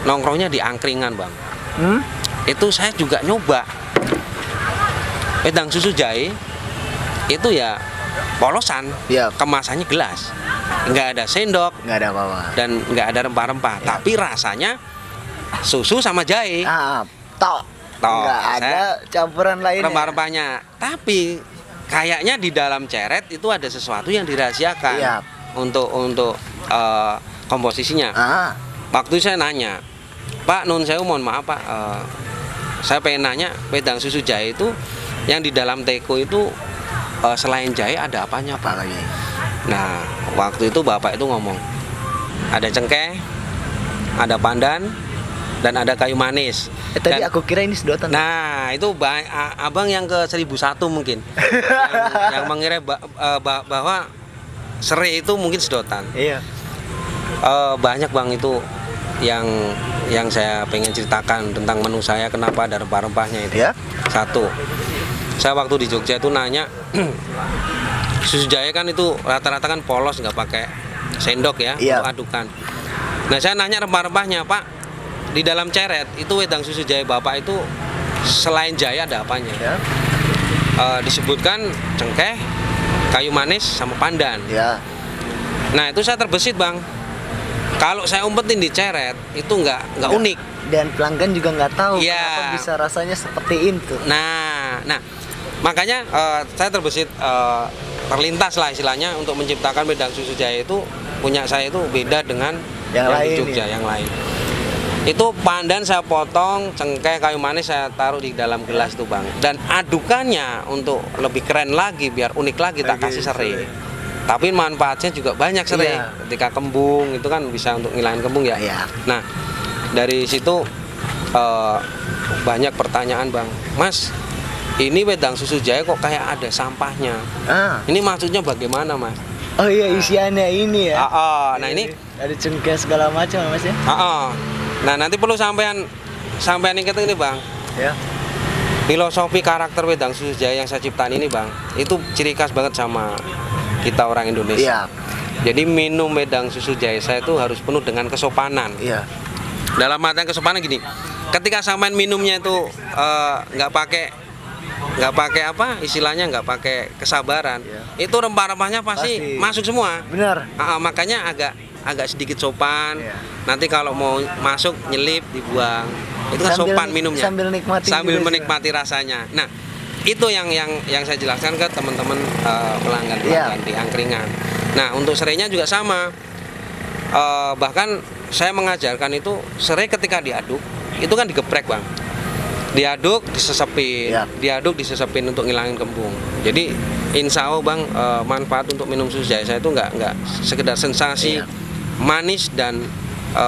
nongkrongnya di angkringan bang. Itu saya juga nyoba wedang susu jahe itu ya polosan, Iya. kemasannya gelas, nggak ada sendok Nggak ada apa-apa. dan nggak ada rempah-rempah, tapi rasanya susu sama jahe, Tok. Tok. Nggak ada campuran lainnya. rempah-rempahnya. Tapi kayaknya di dalam ceret itu ada sesuatu yang dirahasiakan Iya. untuk komposisinya. Waktu saya nanya, Pak Nun Sewu, mohon maaf Pak, saya pengen nanya wedang susu jahe itu yang di dalam teko itu selain jahe ada apanya Pak? Apa lagi? Nah, waktu itu bapak itu ngomong, ada cengkeh, ada pandan, dan ada kayu manis. Tadi Dan- aku kira ini sedotan. Nah, itu abang yang ke 1001 mungkin, yang mengira bahwa serai itu mungkin sedotan. Iya. Banyak bang itu yang saya pengen ceritakan tentang menu saya, kenapa ada rempah-rempahnya itu. Ya. Satu, saya waktu di Jogja itu nanya, susu jahe kan itu rata-rata kan polos, nggak pakai sendok ya, Iya. untuk adukan. Nah saya nanya rempah-rempahnya, Pak, di dalam ceret itu wedang susu jahe bapak itu selain jahe ada apanya? Ya. Disebutkan cengkeh, kayu manis, sama pandan. Ya. Nah itu saya terbesit bang. Kalau saya umpetin di ceret itu nggak unik. Dan pelanggan juga nggak tahu Iya. kenapa bisa rasanya seperti itu. Nah makanya saya terbesit, terlintas lah istilahnya untuk menciptakan wedang susu jahe itu punya saya itu beda dengan Yang di lain Jogja ya? yang lain. Itu pandan saya potong, cengkeh, kayu manis saya taruh di dalam gelas itu bang. Dan adukannya untuk lebih keren lagi, biar unik lagi, tak kasih serai. Tapi manfaatnya juga banyak serai. Iya. Ketika kembung itu kan bisa untuk ngilangin kembung ya. Iya. Nah dari situ banyak pertanyaan bang, Mas, ini wedang susu jahe kok kayak ada sampahnya. Ini maksudnya bagaimana mas? Oh iya, isiannya ini ya. Nah ini Ada cengkeh segala macam Mas ya. Nah nanti perlu sampean ingat ini bang, Ya. filosofi karakter wedang susu jahe yang saya ciptain ini bang, itu ciri khas banget sama kita orang Indonesia. Iya. Jadi minum wedang susu jahe saya itu harus penuh dengan kesopanan. Iya. Dalam artian kesopanan gini, ketika sampean minumnya itu nggak pakai apa istilahnya, nggak pakai kesabaran, Iya. itu rempah-rempahnya pasti masuk semua. Benar. Makanya agak sedikit sopan. Iya. Nanti kalau mau masuk nyelip dibuang, itu kan Sambil- sopan minumnya. sambil nikmati Sambil juga, menikmati rasanya. Nah itu yang saya jelaskan ke teman-teman pelanggan Iya. di angkringan. Nah untuk serainya juga sama. Bahkan saya mengajarkan itu serai ketika diaduk itu kan digeprek bang, diaduk disesepin, Iya. diaduk disesepin untuk ngilangin kembung. Jadi insya Allah bang, manfaat untuk minum susu jahe saya itu nggak sekedar sensasi Iya. manis dan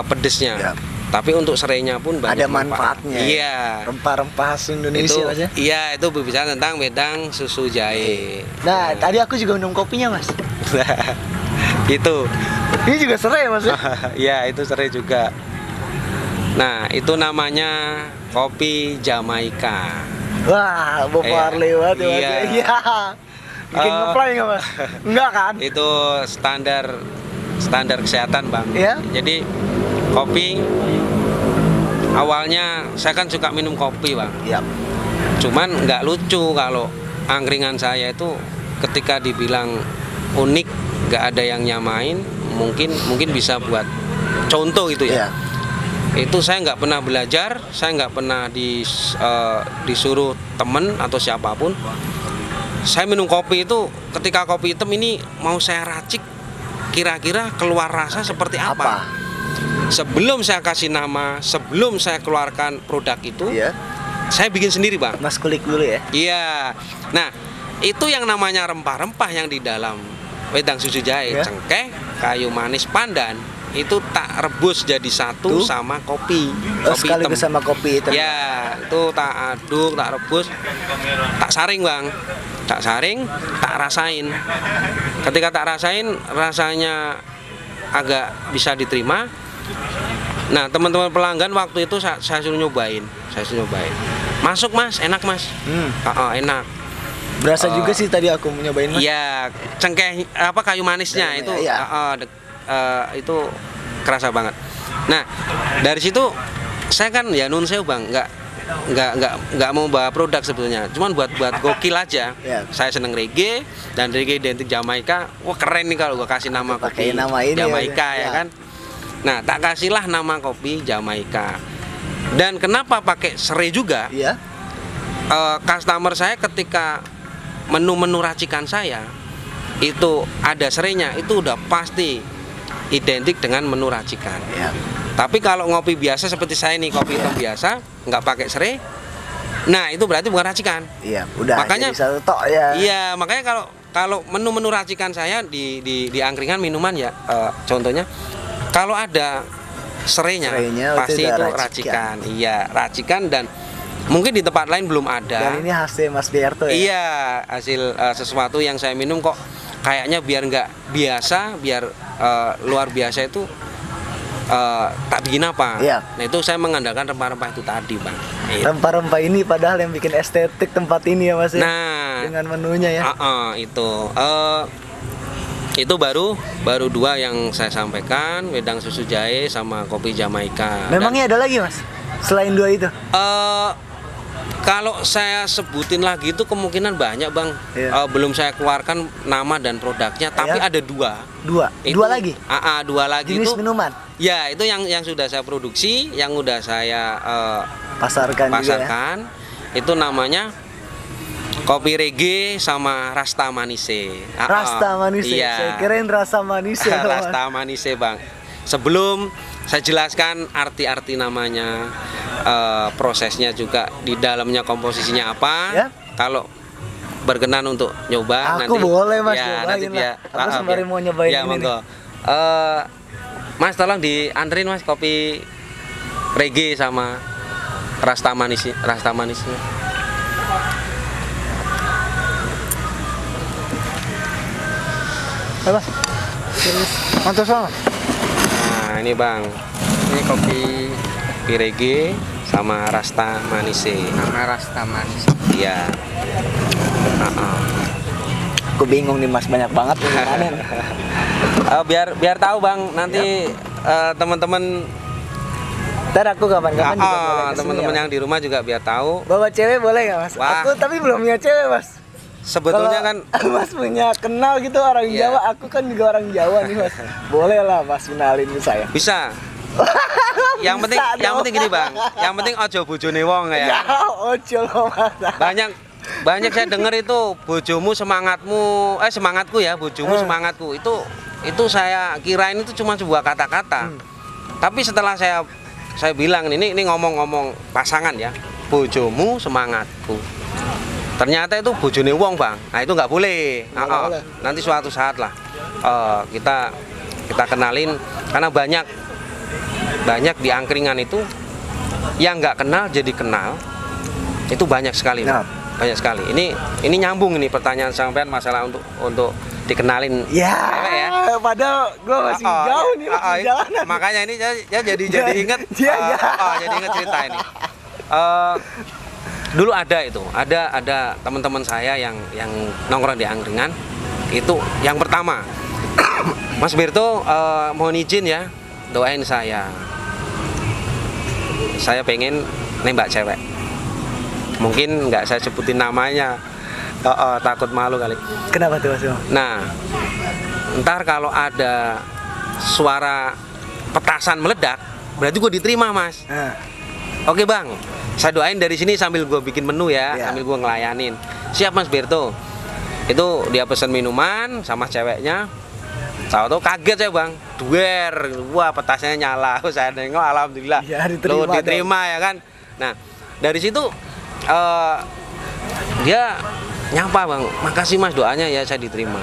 pedesnya, Iya. tapi untuk serainya pun banyak Ada manfaatnya. Iya. Rempah-rempah khas Itu Indonesia Mas ya. iya, itu berbicara tentang wedang susu jahe. Nah, tadi aku juga minum kopinya Mas. Itu. Ini juga serai Mas ya. Iya, itu serai juga. Nah, itu namanya kopi Jamaika. Wah, Bobar Iya. lewat ya Mas. Iya. Iya. Bikin Eh. ngeplay nggak Mas? Enggak kan? Itu standar kesehatan, Bang. Iya. Jadi kopi awalnya saya kan suka minum kopi, Bang. Iya. Cuman nggak lucu kalau angkringan saya itu ketika dibilang unik, nggak ada yang nyamain, mungkin bisa buat contoh gitu ya. Iya. Itu saya nggak pernah belajar, saya nggak pernah disuruh temen atau siapapun. Saya minum kopi itu ketika kopi hitam ini mau saya racik, kira-kira keluar rasa seperti apa? Sebelum saya kasih nama, sebelum saya keluarkan produk itu, Iya. saya bikin sendiri, Bang. Mas kulik dulu ya. Iya. Nah, itu yang namanya rempah-rempah yang di dalam wedang susu jahe, Iya. cengkeh, kayu manis, pandan, itu tak rebus jadi satu Tuh. sama kopi. Sekaligus sama kopi hitam. Ya, itu tak aduk, tak rebus, tak saring, Bang. Tak saring, tak rasain. Ketika tak rasain, rasanya agak bisa diterima. Nah, teman-teman pelanggan waktu itu saya suruh nyobain. Masuk, Mas, enak, Mas. Enak. Berasa juga sih tadi aku nyobain Mas. Iya, cengkeh kayu manisnya Iya, itu iya. itu kerasa banget. Nah, dari situ saya kan ya nun sewu, Bang, nggak mau bawa produk sebetulnya, cuman buat gokil aja. Ya. Saya seneng reggae dan reggae identik Jamaika. Wah keren nih kalau gue kasih nama kopi Pakai nama ini Jamaika ya. ya kan. Nah tak kasihlah nama kopi Jamaika. Dan kenapa pakai serai juga? Iya. Customer saya ketika menu-menu racikan saya itu ada serainya, itu udah pasti identik dengan menu racikan. Iya. Tapi kalau ngopi biasa seperti saya nih, kopi hitam biasa, nggak pakai serai, nah itu berarti bukan racikan. Iya, udah Makanya- jadi satu tok ya. Iya, makanya kalau menu-menu racikan saya di angkringan minuman ya, contohnya kalau ada serainya, Serainya pasti itu itu udah racikan. Iya, racikan dan mungkin di tempat lain belum ada. Dan ini hasil Mas Berto ya. Iya, hasil sesuatu yang saya minum kok kayaknya biar nggak biasa, biar luar biasa itu tak bikin apa. Iya. Nah itu saya mengandalkan rempah-rempah itu tadi, Bang. Gitu. Rempah-rempah ini padahal yang bikin estetik tempat ini ya Mas ya. Nah, Dengan menunya ya. itu baru dua yang saya sampaikan, wedang susu jahe sama kopi Jamaika. Memangnya ada lagi Mas? Selain dua itu? Kalau saya sebutin lagi itu kemungkinan banyak, Bang. Iya. Belum saya keluarkan nama dan produknya, tapi Iya. ada dua. Dua? Dua lagi? Dua lagi Jenis itu. minuman? Ya, itu yang sudah saya produksi, yang udah saya Pasarkan juga ya? pasarkan. Itu namanya kopi reggae sama rasta manise. Rasta manise? Iya. Saya kirain rasa manise loh, Mas. Rasta manise, Bang. Sebelum saya jelaskan arti-arti namanya, prosesnya juga di dalamnya komposisinya apa. Ya. Kalau berkenan untuk nyoba Aku boleh, Mas, ya, nyobain nanti lah. Aku sembari mau nyobain ya, ini monggo. Mas tolong dianterin Mas kopi reggae sama rasta manisnya. Apa? Mantap sama. Nah ini Bang, ini kopi reggae sama rasta manise. Nama rasta manis. Iya. Aku bingung nih Mas, banyak banget minumanin. Biar tahu Bang, nanti teman-teman Ntar aku kapan-kapan juga boleh kesini teman-teman ya, yang di rumah juga biar tahu. Mas. Bawa cewek boleh nggak Mas? Wah. Aku tapi belum punya cewek Mas. Sebetulnya kan Kalau Mas punya kenal gitu orang Iya. Jawa, aku kan juga orang Jawa nih Mas. Boleh lah Mas kenalin ke saya. bisa. yang penting Bisa dong. gini Bang. Yang penting ojo bojone wong Ya, ya. ojo loh Mas. Banyak saya dengar itu bojomu semangatmu, semangatku ya, bojomu semangatku. Itu saya kirain itu cuma sebuah kata-kata. Tapi setelah saya bilang ini ngomong-ngomong pasangan ya, bojomu semangatku. Ternyata itu bojone wong Bang. Nah itu nggak boleh. boleh. Nanti suatu saat lah kita kenalin, karena banyak di angkringan itu yang nggak kenal jadi kenal. Itu banyak sekali, Bang. Nah. Banyak sekali. Ini nyambung ini pertanyaan sampean masalah untuk dikenalin. Ya, Cewek ya. padahal gue masih jauh nih masih jalanan. Makanya ini saya jadi inget. Iya, iya. Jadi inget cerita ini. Dulu ada teman-teman saya yang nongkrong di angkringan. Itu yang pertama. Mas Berto, mohon izin ya, doain saya. Saya pengen nembak cewek. Mungkin nggak saya sebutin namanya, takut malu kali. Kenapa tuh Mas? Nah, ntar kalau ada suara petasan meledak, berarti gue diterima Mas. Nah, Oke Bang, saya doain dari sini sambil gue bikin menu ya, Iya. sambil gue ngelayanin. Siap Mas Berto. Itu dia pesen minuman sama ceweknya. Tahu kaget saya Bang, duer, wah petasnya nyala. Saya nengok, alhamdulillah, Ya, diterima lo diterima ya kan. Nah dari situ dia nyapa Bang, makasih Mas doanya ya saya diterima.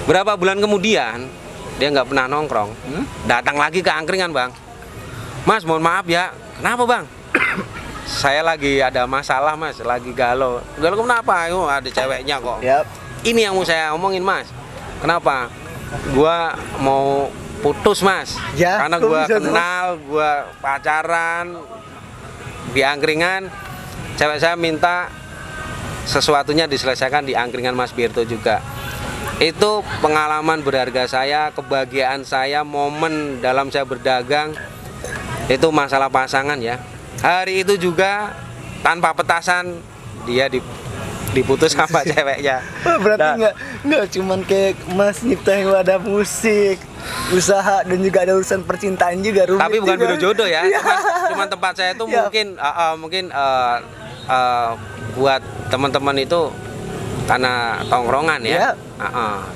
Berapa bulan kemudian dia nggak pernah nongkrong, datang lagi ke angkringan Bang. Mas mohon maaf ya, kenapa Bang? Saya lagi ada masalah Mas, lagi galau. Galau kenapa? Oh, ada ceweknya kok. yap. Ini yang mau saya omongin Mas. Kenapa? Gua mau putus Mas. Ya, Karena kok gua bisa tuh? kenal, gua pacaran di angkringan. Cewek saya minta sesuatunya diselesaikan di angkringan Mas Berto juga. Itu pengalaman berharga saya, kebahagiaan saya, momen dalam saya berdagang. Itu masalah pasangan ya. Hari itu juga tanpa petasan dia diputus sama ceweknya. Oh, berarti Nah, nggak cuman kayak Mas nyiptain wadah musik, usaha dan juga ada urusan percintaan juga rumit. tapi bukan juga. biro jodoh ya. Iya. Cuman tempat saya itu Ya. mungkin buat teman-teman itu karena tongkrongan ya. Ya.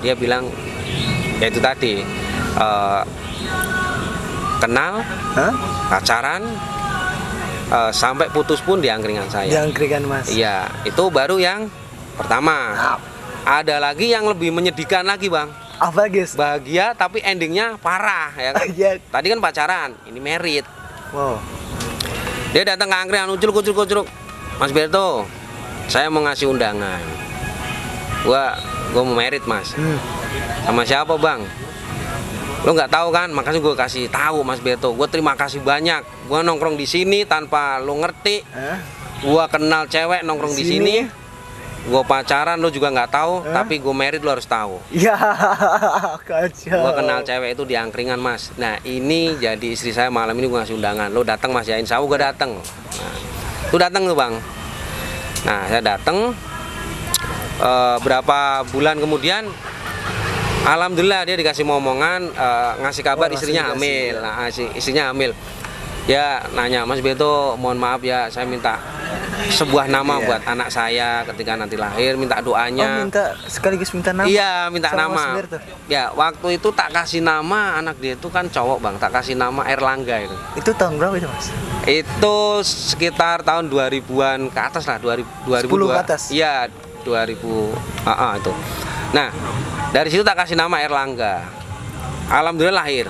Dia bilang ya itu tadi kenal, Hah? pacaran, sampai putus pun di angkringan saya. Jangkrikan Mas. Iya, itu baru yang pertama. Ada lagi yang lebih menyedihkan lagi, Bang. Apa guys? Bahagia tapi endingnya parah ya kan. Iya. Tadi kan pacaran, ini merit. Wow. Dia datang ke angkringan ucul. Mas Berto, saya mau ngasih undangan. Gua mau merit, Mas. Sama siapa, Bang? Lo nggak tahu kan? Makanya gue kasih tahu, Mas Berto. Gue terima kasih banyak. Gue nongkrong di sini tanpa lo ngerti. Hah? Gue kenal cewek nongkrong di sini. Gue pacaran lo juga nggak tahu. Tapi gue merit lo harus tahu. Ya, kacau. Gue kenal cewek itu di angkringan, Mas. Nah ini jadi istri saya malam ini gue ngasih undangan. Lo datang, Mas, ya insya Allah gue datang. Nah, lo datang tuh, Bang. Nah saya datang. Berapa bulan kemudian, alhamdulillah dia dikasih momongan, ngasih kabar istrinya hamil. Nah, istrinya hamil. Ya nanya, Mas Beto, mohon maaf ya, saya minta sebuah nama buat anak saya ketika nanti lahir, minta doanya. minta sekaligus minta nama. Iya, minta sama Mas nama. Berto. Ya, waktu itu tak kasih nama, anak dia itu kan cowok, Bang. Tak kasih nama Erlangga itu. Itu tahun berapa itu Mas? Itu sekitar tahun 2000-an ke atas lah, 2000 10 ke atas? Iya, 2000 itu. Nah, dari situ tak kasih nama Erlangga. Alhamdulillah lahir.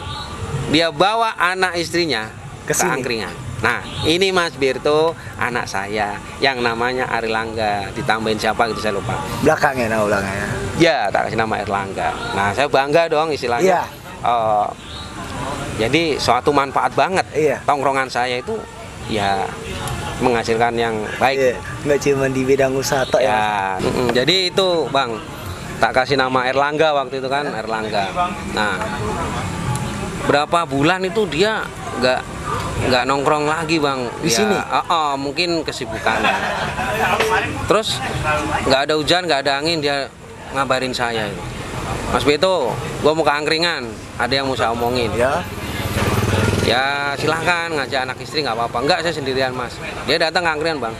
Dia bawa anak istrinya ke Kesini. angkringan. Nah, ini Mas Berto, anak saya yang namanya Erlangga. Ditambahin siapa gitu saya lupa. Belakangnya, nama belakangnya. Ya, tak kasih nama Erlangga. Nah, saya bangga dong istilahnya. Iya. Jadi suatu manfaat banget. Iya. Tongkrongan saya itu ya menghasilkan yang baik. Iya, nggak cuma di bidang usaha tok ya. Mas? Ya, jadi itu Bang, tak kasih nama Erlangga waktu itu kan, Erlangga. Nah, berapa bulan itu dia nggak nongkrong lagi Bang Di Ya, sini? mungkin kesibukan. Terus nggak ada hujan, nggak ada angin, dia ngabarin saya itu, Mas Beto, gua mau ke angkringan, ada yang mau saya omongin. Ya silahkan ngajak anak istri nggak apa-apa. Enggak, saya sendirian, Mas. Dia datang ke angkringan, Bang.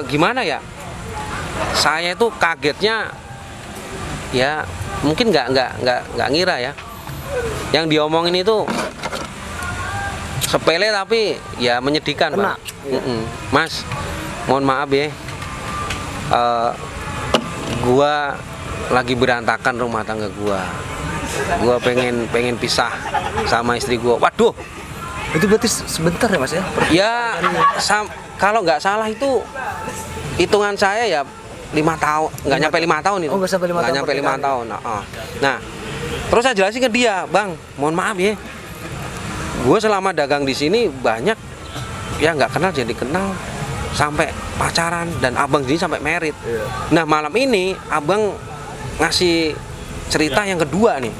Gimana ya? Saya itu kagetnya ya mungkin nggak ngira ya. Yang diomongin itu sepele tapi ya menyedihkan, Bang. Mas, mohon maaf ya. Gua lagi berantakan rumah tangga gua. Gua pengen pisah sama istri gua. Waduh, Itu berarti sebentar ya Mas ya? ya kalau nggak salah itu hitungan saya ya 5 tahun, nggak nyampe 5 tahun itu. Oh, nggak sampai 5 Nggak tahun nyampe 5 pernikahan. tahun. Nah, terus saya jelasin ke dia, Bang, mohon maaf ya, gue selama dagang di sini banyak ya nggak kenal jadi kenal, sampai pacaran, dan abang sini sampai merit. Nah malam ini abang ngasih cerita yang kedua nih,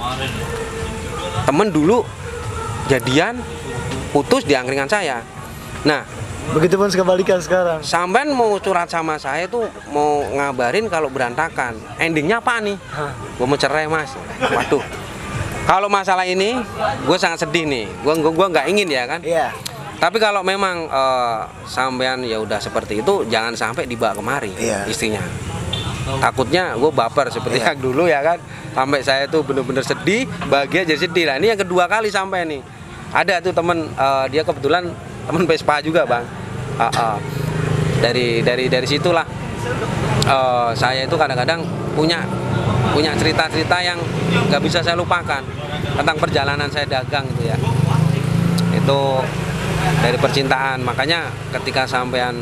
temen dulu jadian putus di angkringan saya. Nah, Begitupun sekebalikan sekarang. sampean mau curhat sama saya tuh mau ngabarin kalau berantakan. Endingnya apa nih? Gue mau cerai, Mas. Waduh. Kalau masalah ini, gue sangat sedih nih. Gue nggak ingin ya kan. Iya. Tapi kalau memang sampean ya udah seperti itu, jangan sampai dibawa kemari Iya. istrinya. Takutnya gue baper seperti yang dulu ya kan. Sampai saya tuh bener-bener sedih, bahagia jadi sedih. Nah ini yang kedua kali sampai nih. Ada tuh temen, dia kebetulan temen Vespa juga, Bang. Dari situlah saya itu kadang-kadang punya cerita-cerita yang nggak bisa saya lupakan tentang perjalanan saya dagang itu ya. Itu dari percintaan. Makanya ketika sampean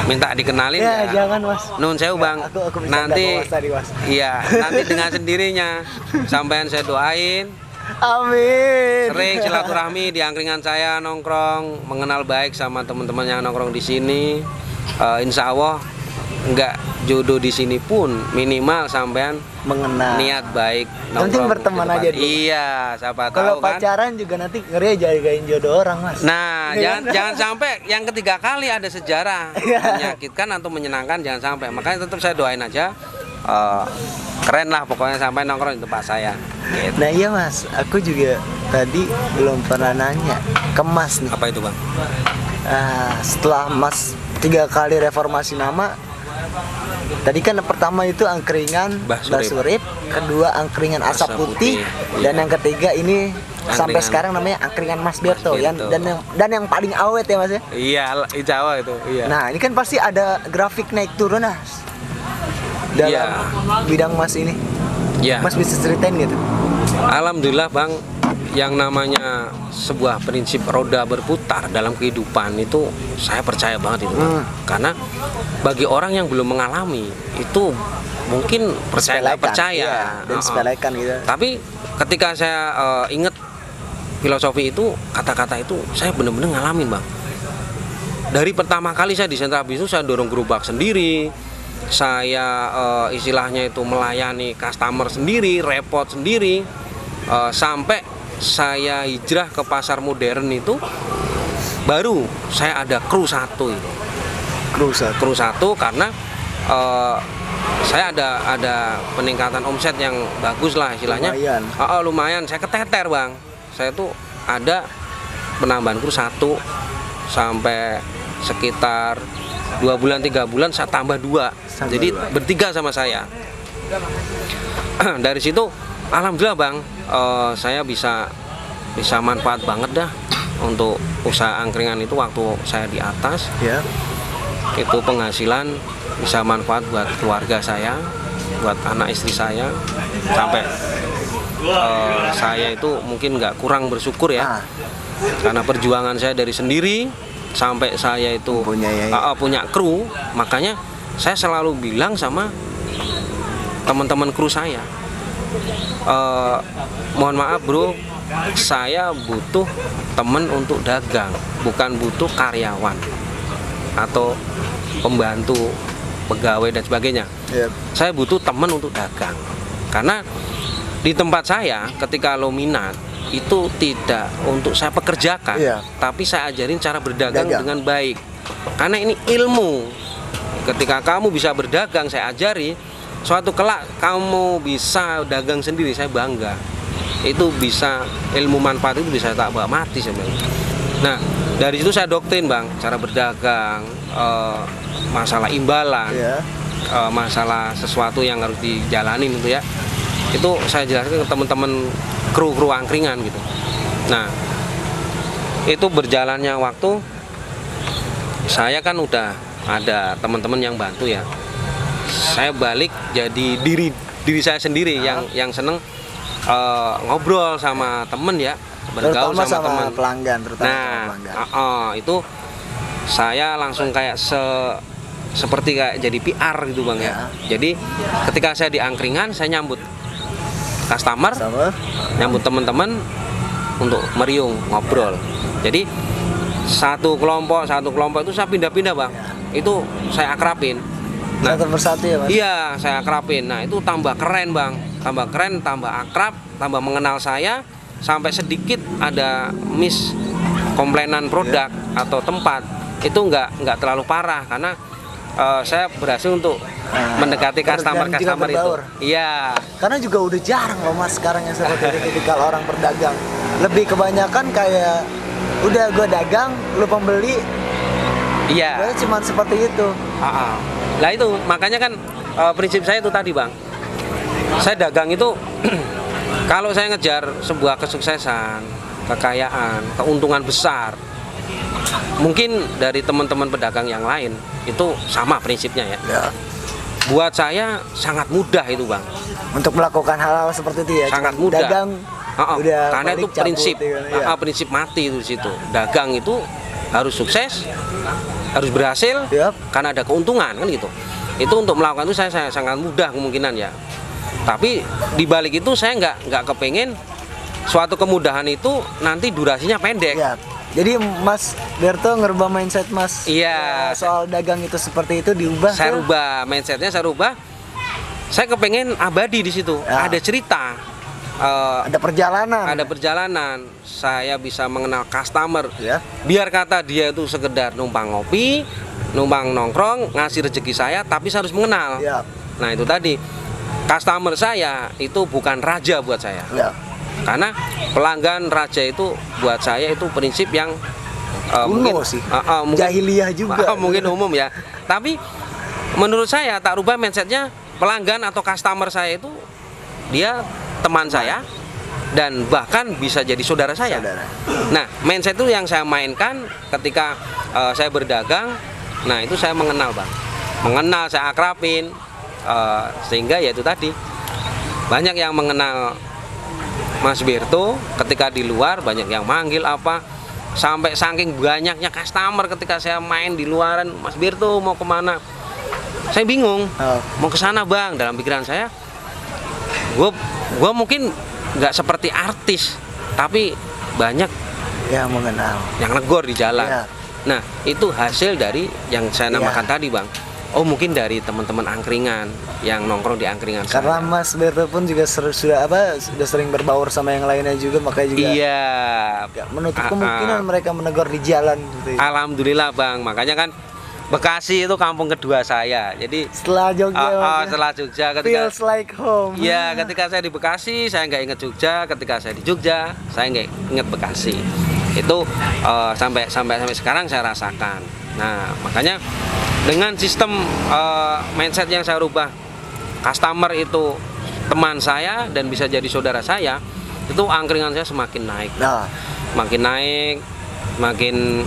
minta dikenalin Ya, ya, jangan Mas. nun sewu, Bang. Aku bercanda Nanti kok, Mas, tadi, Mas. iya, nanti dengan sendirinya sampean saya doain Amin. sering silaturahmi di angkringan saya, nongkrong, mengenal baik sama teman-teman yang nongkrong di sini. Insya Allah nggak jodoh di sini pun minimal sampean Mengenal. niat baik Yang penting nongkrong berteman di depan. aja dulu. Iya, siapa Kalau tahu kan. pacaran juga nanti ngeri jagain jodoh orang, Mas. Nah, Iya kan? jangan sampai yang ketiga kali ada sejarah menyakitkan atau menyenangkan, jangan sampai. Makanya tetap saya doain aja keren lah pokoknya sampai nongkrong di tempat saya. Gitu. Nah iya Mas, aku juga tadi belum pernah nanya ke Mas nih. Apa itu, Bang? Setelah Mas 3 kali reformasi nama, tadi kan pertama itu angkringan Mbah Surip. Surip, kedua angkringan Asap Asap Putih, Putih, dan yang ketiga ini sampai Angkringan sekarang namanya angkringan Mas Berto, Berto. dan yang paling awet ya Mas ya. Iya, Jawa itu. Iya. Nah ini kan pasti ada grafik naik turun Mas dalam Iya. bidang Mas ini. Iya. Mas bisa ceritain gitu? Alhamdulillah, Bang, yang namanya sebuah prinsip roda berputar dalam kehidupan itu saya percaya banget itu, Bang. Karena bagi orang yang belum mengalami itu mungkin percaya nggak Sepelekan, percaya, iya, dan sepelekan gitu. Tapi ketika saya ingat filosofi itu, kata-kata itu saya benar-benar ngalamin, Bang. Dari pertama kali saya di sentra bisnis, saya dorong gerobak sendiri, saya istilahnya itu melayani customer sendiri, repot sendiri, sampai saya hijrah ke pasar modern itu baru saya ada kru satu itu. Kru satu karena saya ada peningkatan omset yang bagus lah istilahnya. Lumayan. Lumayan, saya keteter, Bang. Saya tuh ada penambahan kru satu sampai sekitar 2 bulan 3 bulan saya tambah 2. Jadi bertiga sama saya. Dari situ alhamdulillah, Bang, saya bisa manfaat banget dah untuk usaha angkringan itu waktu saya di atas. Ya. Itu penghasilan bisa manfaat buat keluarga saya, buat anak istri saya, sampai saya itu mungkin nggak kurang bersyukur ya, karena perjuangan saya dari sendiri sampai saya itu punya kru. Makanya saya selalu bilang sama teman-teman kru saya, mohon maaf bro, saya butuh teman untuk dagang, bukan butuh karyawan atau pembantu, pegawai dan sebagainya. Saya butuh teman untuk dagang. Karena di tempat saya ketika lo minat itu tidak untuk saya pekerjakan, tapi saya ajarin cara berdagang dengan baik. Karena ini ilmu. Ketika kamu bisa berdagang, saya ajari, suatu kelak kamu bisa dagang sendiri, saya bangga. Itu bisa, ilmu manfaat itu bisa tak bawa mati sebenarnya. Nah, dari situ saya doktrin, Bang, cara berdagang, masalah imbalan, masalah sesuatu yang harus dijalanin gitu ya. Itu saya jelaskan ke teman-teman kru angkringan gitu. Nah, itu berjalannya waktu, saya kan udah ada teman-teman yang bantu ya. Saya balik jadi diri saya sendiri yang seneng ngobrol sama temen ya, bergaul sama teman pelanggan, terutama pelanggan. Itu saya langsung kayak seperti kayak jadi PR gitu, Bang ya. Jadi ketika saya di angkringan, saya nyambut customer, nyambut teman-teman untuk meriung ngobrol. Jadi satu kelompok itu saya pindah-pindah, Bang. Itu saya akrabin. Nah, satu persatu ya, Mas? Iya, saya akrabin. Nah, itu tambah keren, Bang. Tambah keren, tambah akrab, tambah mengenal saya, sampai sedikit ada komplainan produk atau tempat. Itu nggak terlalu parah karena saya berhasil untuk mendekati customer itu. Iya. Karena juga udah jarang loh, Mas, sekarang yang seperti itu kalau orang berdagang. Lebih kebanyakan kayak udah gue dagang, lu pembeli. Iya. Cuma seperti itu. Lah itu makanya kan prinsip saya itu tadi, Bang. Saya dagang itu kalau saya ngejar sebuah kesuksesan, kekayaan, keuntungan besar, mungkin dari teman-teman pedagang yang lain itu sama prinsipnya ya. Buat saya sangat mudah itu, Bang, untuk melakukan hal-hal seperti itu ya. Sangat mudah. Dagang. Karena itu prinsip, prinsip mati itu di situ. Dagang itu harus sukses, harus berhasil, karena ada keuntungan kan gitu. Itu untuk melakukan itu saya sangat mudah kemungkinan ya. Tapi di balik itu saya nggak kepengen suatu kemudahan itu nanti durasinya pendek. Jadi Mas Berto ngerubah mindset Mas. Iya. Soal dagang itu seperti itu diubah. Saya ke- rubah mindsetnya, saya rubah. Saya kepengen abadi di situ. Ya. Ada cerita. Ada perjalanan. Ada perjalanan, saya bisa mengenal customer. Ya. Biar kata dia itu sekedar numpang ngopi, numpang nongkrong, ngasih rezeki saya, tapi saya harus mengenal. Ya. Nah itu tadi, customer saya itu bukan raja buat saya. Ya. Karena pelanggan raja itu buat saya itu prinsip yang Kuno sih. mungkin, Jahiliyah juga. mungkin umum ya. Tapi menurut saya tak rubah mindsetnya, pelanggan atau customer saya itu dia teman saya dan bahkan bisa jadi saudara saya. Saudara. Nah, mindset itu yang saya mainkan ketika saya berdagang. Nah, itu saya mengenal, Bang. Mengenal, saya akrabin, sehingga ya itu tadi banyak yang mengenal Mas Berto ketika di luar, banyak yang manggil apa, sampai saking banyaknya customer ketika saya main di luaran, Mas Berto mau kemana, saya bingung. Mau ke sana, Bang. Dalam pikiran saya, gue mungkin nggak seperti artis, tapi banyak Yang mengenal. yang negor di jalan. Ya. Nah, itu hasil dari yang saya namakan Ya. tadi, Bang. Oh, mungkin dari teman-teman angkringan yang nongkrong di angkringan Karena saya. Mas Berto pun juga sudah sering berbaur sama yang lainnya juga, makanya juga Iya. nggak menutup kemungkinan mereka menegur di jalan gitu. Alhamdulillah, Bang. Makanya kan Bekasi itu kampung kedua saya. Jadi Setelah Jogja, Mas, ya. setelah Jogja ketika Feels like home. ya, ketika saya di Bekasi, saya nggak inget Jogja. Ketika saya di Jogja, saya nggak inget Bekasi. Itu sampai sekarang saya rasakan. Nah, makanya dengan sistem mindset yang saya rubah, customer itu teman saya dan bisa jadi saudara saya, itu angkringan saya semakin naik. Nah, Makin naik, makin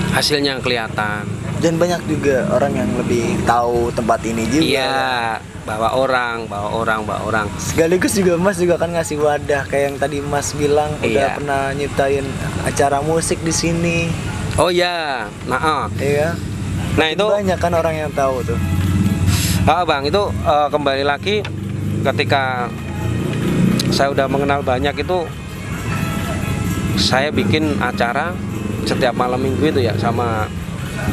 hasilnya kelihatan. dan banyak juga orang yang lebih tahu tempat ini juga. Iya, bawa orang. Sekaligus juga Mas juga kan ngasih wadah kayak yang tadi Mas bilang udah Iya. pernah nyiptain acara musik di sini, Oh ya, nah, ya. nah itu, Banyak kan orang yang tahu tuh. Bang, itu kembali lagi ketika saya udah mengenal banyak itu, saya bikin acara setiap malam minggu itu ya sama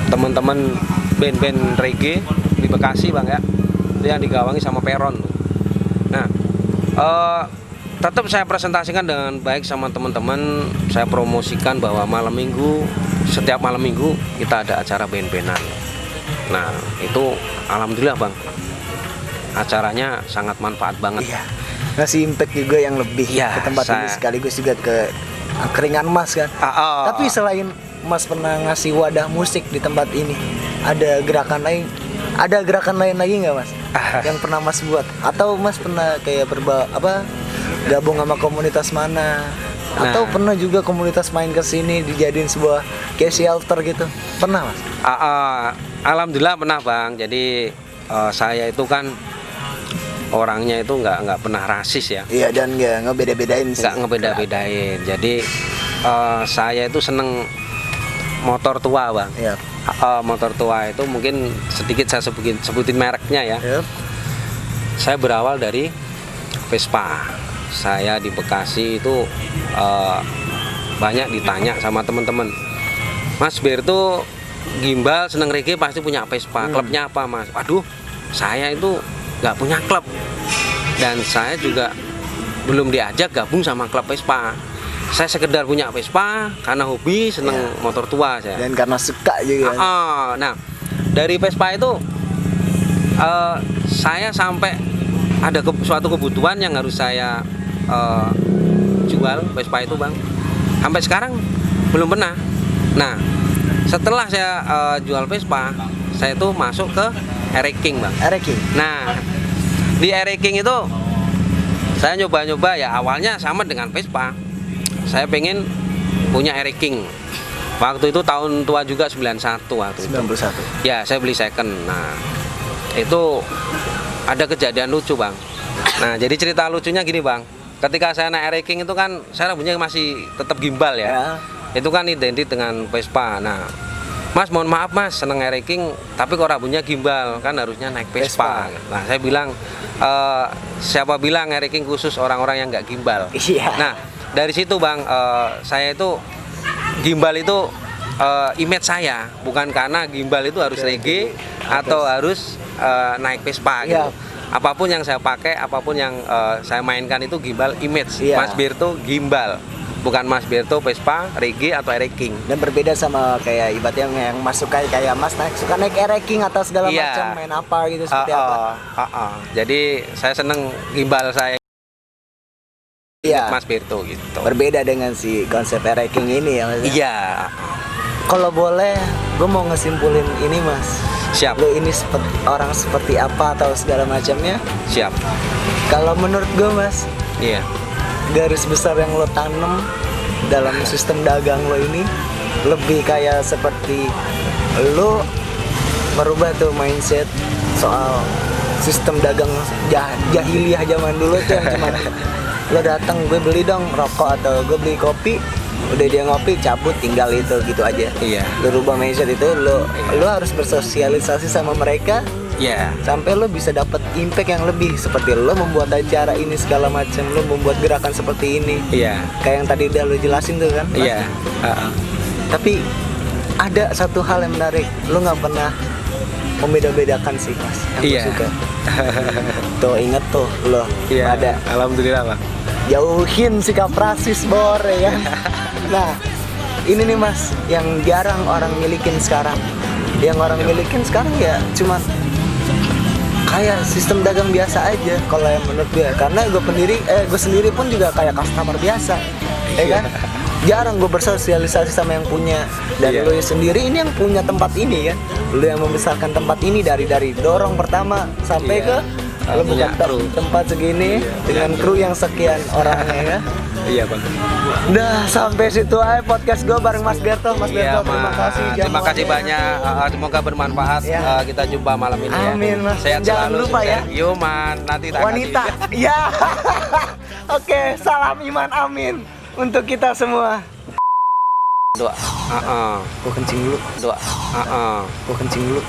teman-teman band-band reggae di Bekasi, Bang, ya. Itu yang digawangi sama Peron. Nah, tetap saya presentasikan dengan baik sama teman-teman. Saya promosikan bahwa setiap malam minggu kita ada acara band-bandan. Nah, itu alhamdulillah, Bang, acaranya sangat manfaat banget. Iya. Ngasih impact juga yang lebih Iya, ke tempat ini, sekaligus juga ke keringan Mas kan. Tapi selain Mas pernah ngasih wadah musik di tempat ini, ada gerakan lain lagi nggak, Mas? Yang pernah Mas buat? Atau Mas pernah kayak gabung sama komunitas mana? Atau pernah juga komunitas main ke sini dijadiin sebuah kayak shelter gitu? Pernah, Mas? Alhamdulillah pernah, Bang. Jadi saya itu kan orangnya itu nggak pernah rasis ya, Iya, dan nggak ngebeda-bedain sih. nggak ngebeda-bedain. Jadi saya itu seneng motor tua, Bang. Iya. Motor tua itu mungkin sedikit saya sebutin mereknya ya. Iya. Saya berawal dari Vespa. Saya di Bekasi itu banyak ditanya sama teman-teman, Mas Berto gimbal seneng reggae pasti punya Vespa. Klubnya apa, Mas? Waduh, saya itu nggak punya klub dan saya juga belum diajak gabung sama klub Vespa. Saya sekedar punya Vespa karena hobi, seneng motor tua saya. Dan karena suka juga. Nah, dari Vespa itu saya sampai ada suatu kebutuhan yang harus saya jual Vespa itu, Bang. Sampai sekarang belum pernah. Nah, setelah saya jual Vespa, saya itu masuk ke Eric King, Bang. Eric King. Nah, di Eric King itu saya nyoba-nyoba ya, awalnya sama dengan Vespa. Saya pengen punya Eric King. Waktu itu tahun tua juga 91 waktu itu. 91. Ya, saya beli second. Nah, itu ada kejadian lucu, Bang. Nah, jadi cerita lucunya gini, Bang. Ketika saya naik Eric King itu kan saya rambutnya masih tetap gimbal ya. Itu kan identik dengan Vespa. Nah, Mas, mohon maaf, Mas, seneng Eric King tapi kok rambutnya gimbal, kan harusnya naik Vespa. Nah, saya bilang siapa bilang Eric King khusus orang-orang yang nggak gimbal. Iya. Nah, dari situ, Bang, saya itu gimbal itu image saya, bukan karena gimbal itu harus reggae atau harus naik Vespa gitu. Iya. Apapun yang saya pakai, apapun yang saya mainkan itu gimbal image. Iya. Mas Berto gimbal, bukan Mas Berto Vespa, reggae atau Air King. Dan berbeda sama kayak ibaratnya yang Mas suka kayak Mas suka naik King atau segala Iya. macam, main apa gitu seperti apa. Jadi saya seneng gimbal saya Iya. Mas Berto gitu. Berbeda dengan si konsep King ini ya Mas. Iya. Kalau boleh, gue mau ngesimpulin ini Mas. Siap. Lo ini orang seperti apa atau segala macamnya? Siap. Kalau menurut gue Mas, Iya. garis besar yang lo tanam dalam sistem dagang lo ini lebih kayak seperti lo merubah tuh mindset soal sistem dagang jahiliyah zaman dulu tuh yang cuman lo datang gue beli dong rokok atau gue beli kopi, udah dia ngopi cabut tinggal itu gitu aja. Iya. Lo rubah mindset itu, lo harus bersosialisasi sama mereka Iya. sampai lo bisa dapat impact yang lebih, seperti lo membuat acara ini segala macam, lo membuat gerakan seperti ini. Iya. Kayak yang tadi udah lo jelasin tuh kan. Mas? Iya. Tapi ada satu hal yang menarik, lo nggak pernah membeda-bedakan sih Mas yang gue Iya. suka. Tuh inget tuh lo Iya. ada Alhamdulillah, Bang. jauhin sikap rasis bor ya kan. Nah ini nih Mas yang jarang orang milikin sekarang. Yang orang milikin sekarang ya cuman kayak sistem dagang biasa aja kalau yang menurut gue. Karena gue sendiri pun juga kayak customer biasa, ya kan. Jarang gue bersosialisasi sama yang punya. Dan Iya. lo sendiri ini yang punya tempat ini kan. Lo yang membesarkan tempat ini dari dorong pertama sampai Iya. ke lo Punya buka kru. tempat segini dengan kru yang sekian orangnya ya. Iya, Bang. Udah sampai situ aja podcast gue bareng Mas Berto. Mas Iya, Berto terima Mas. kasih. Terima kasih jamuannya. banyak. Semoga bermanfaat. Iya. Kita jumpa malam ini ya. Amin, Mas. Sehat Jangan selalu, lupa ya. sukses. Yo, Man. Nanti tak Wanita. kasih. Ya. Oke, salam iman amin untuk kita semua. Doa. Gue kencing dulu. Doa. Gue kencing dulu.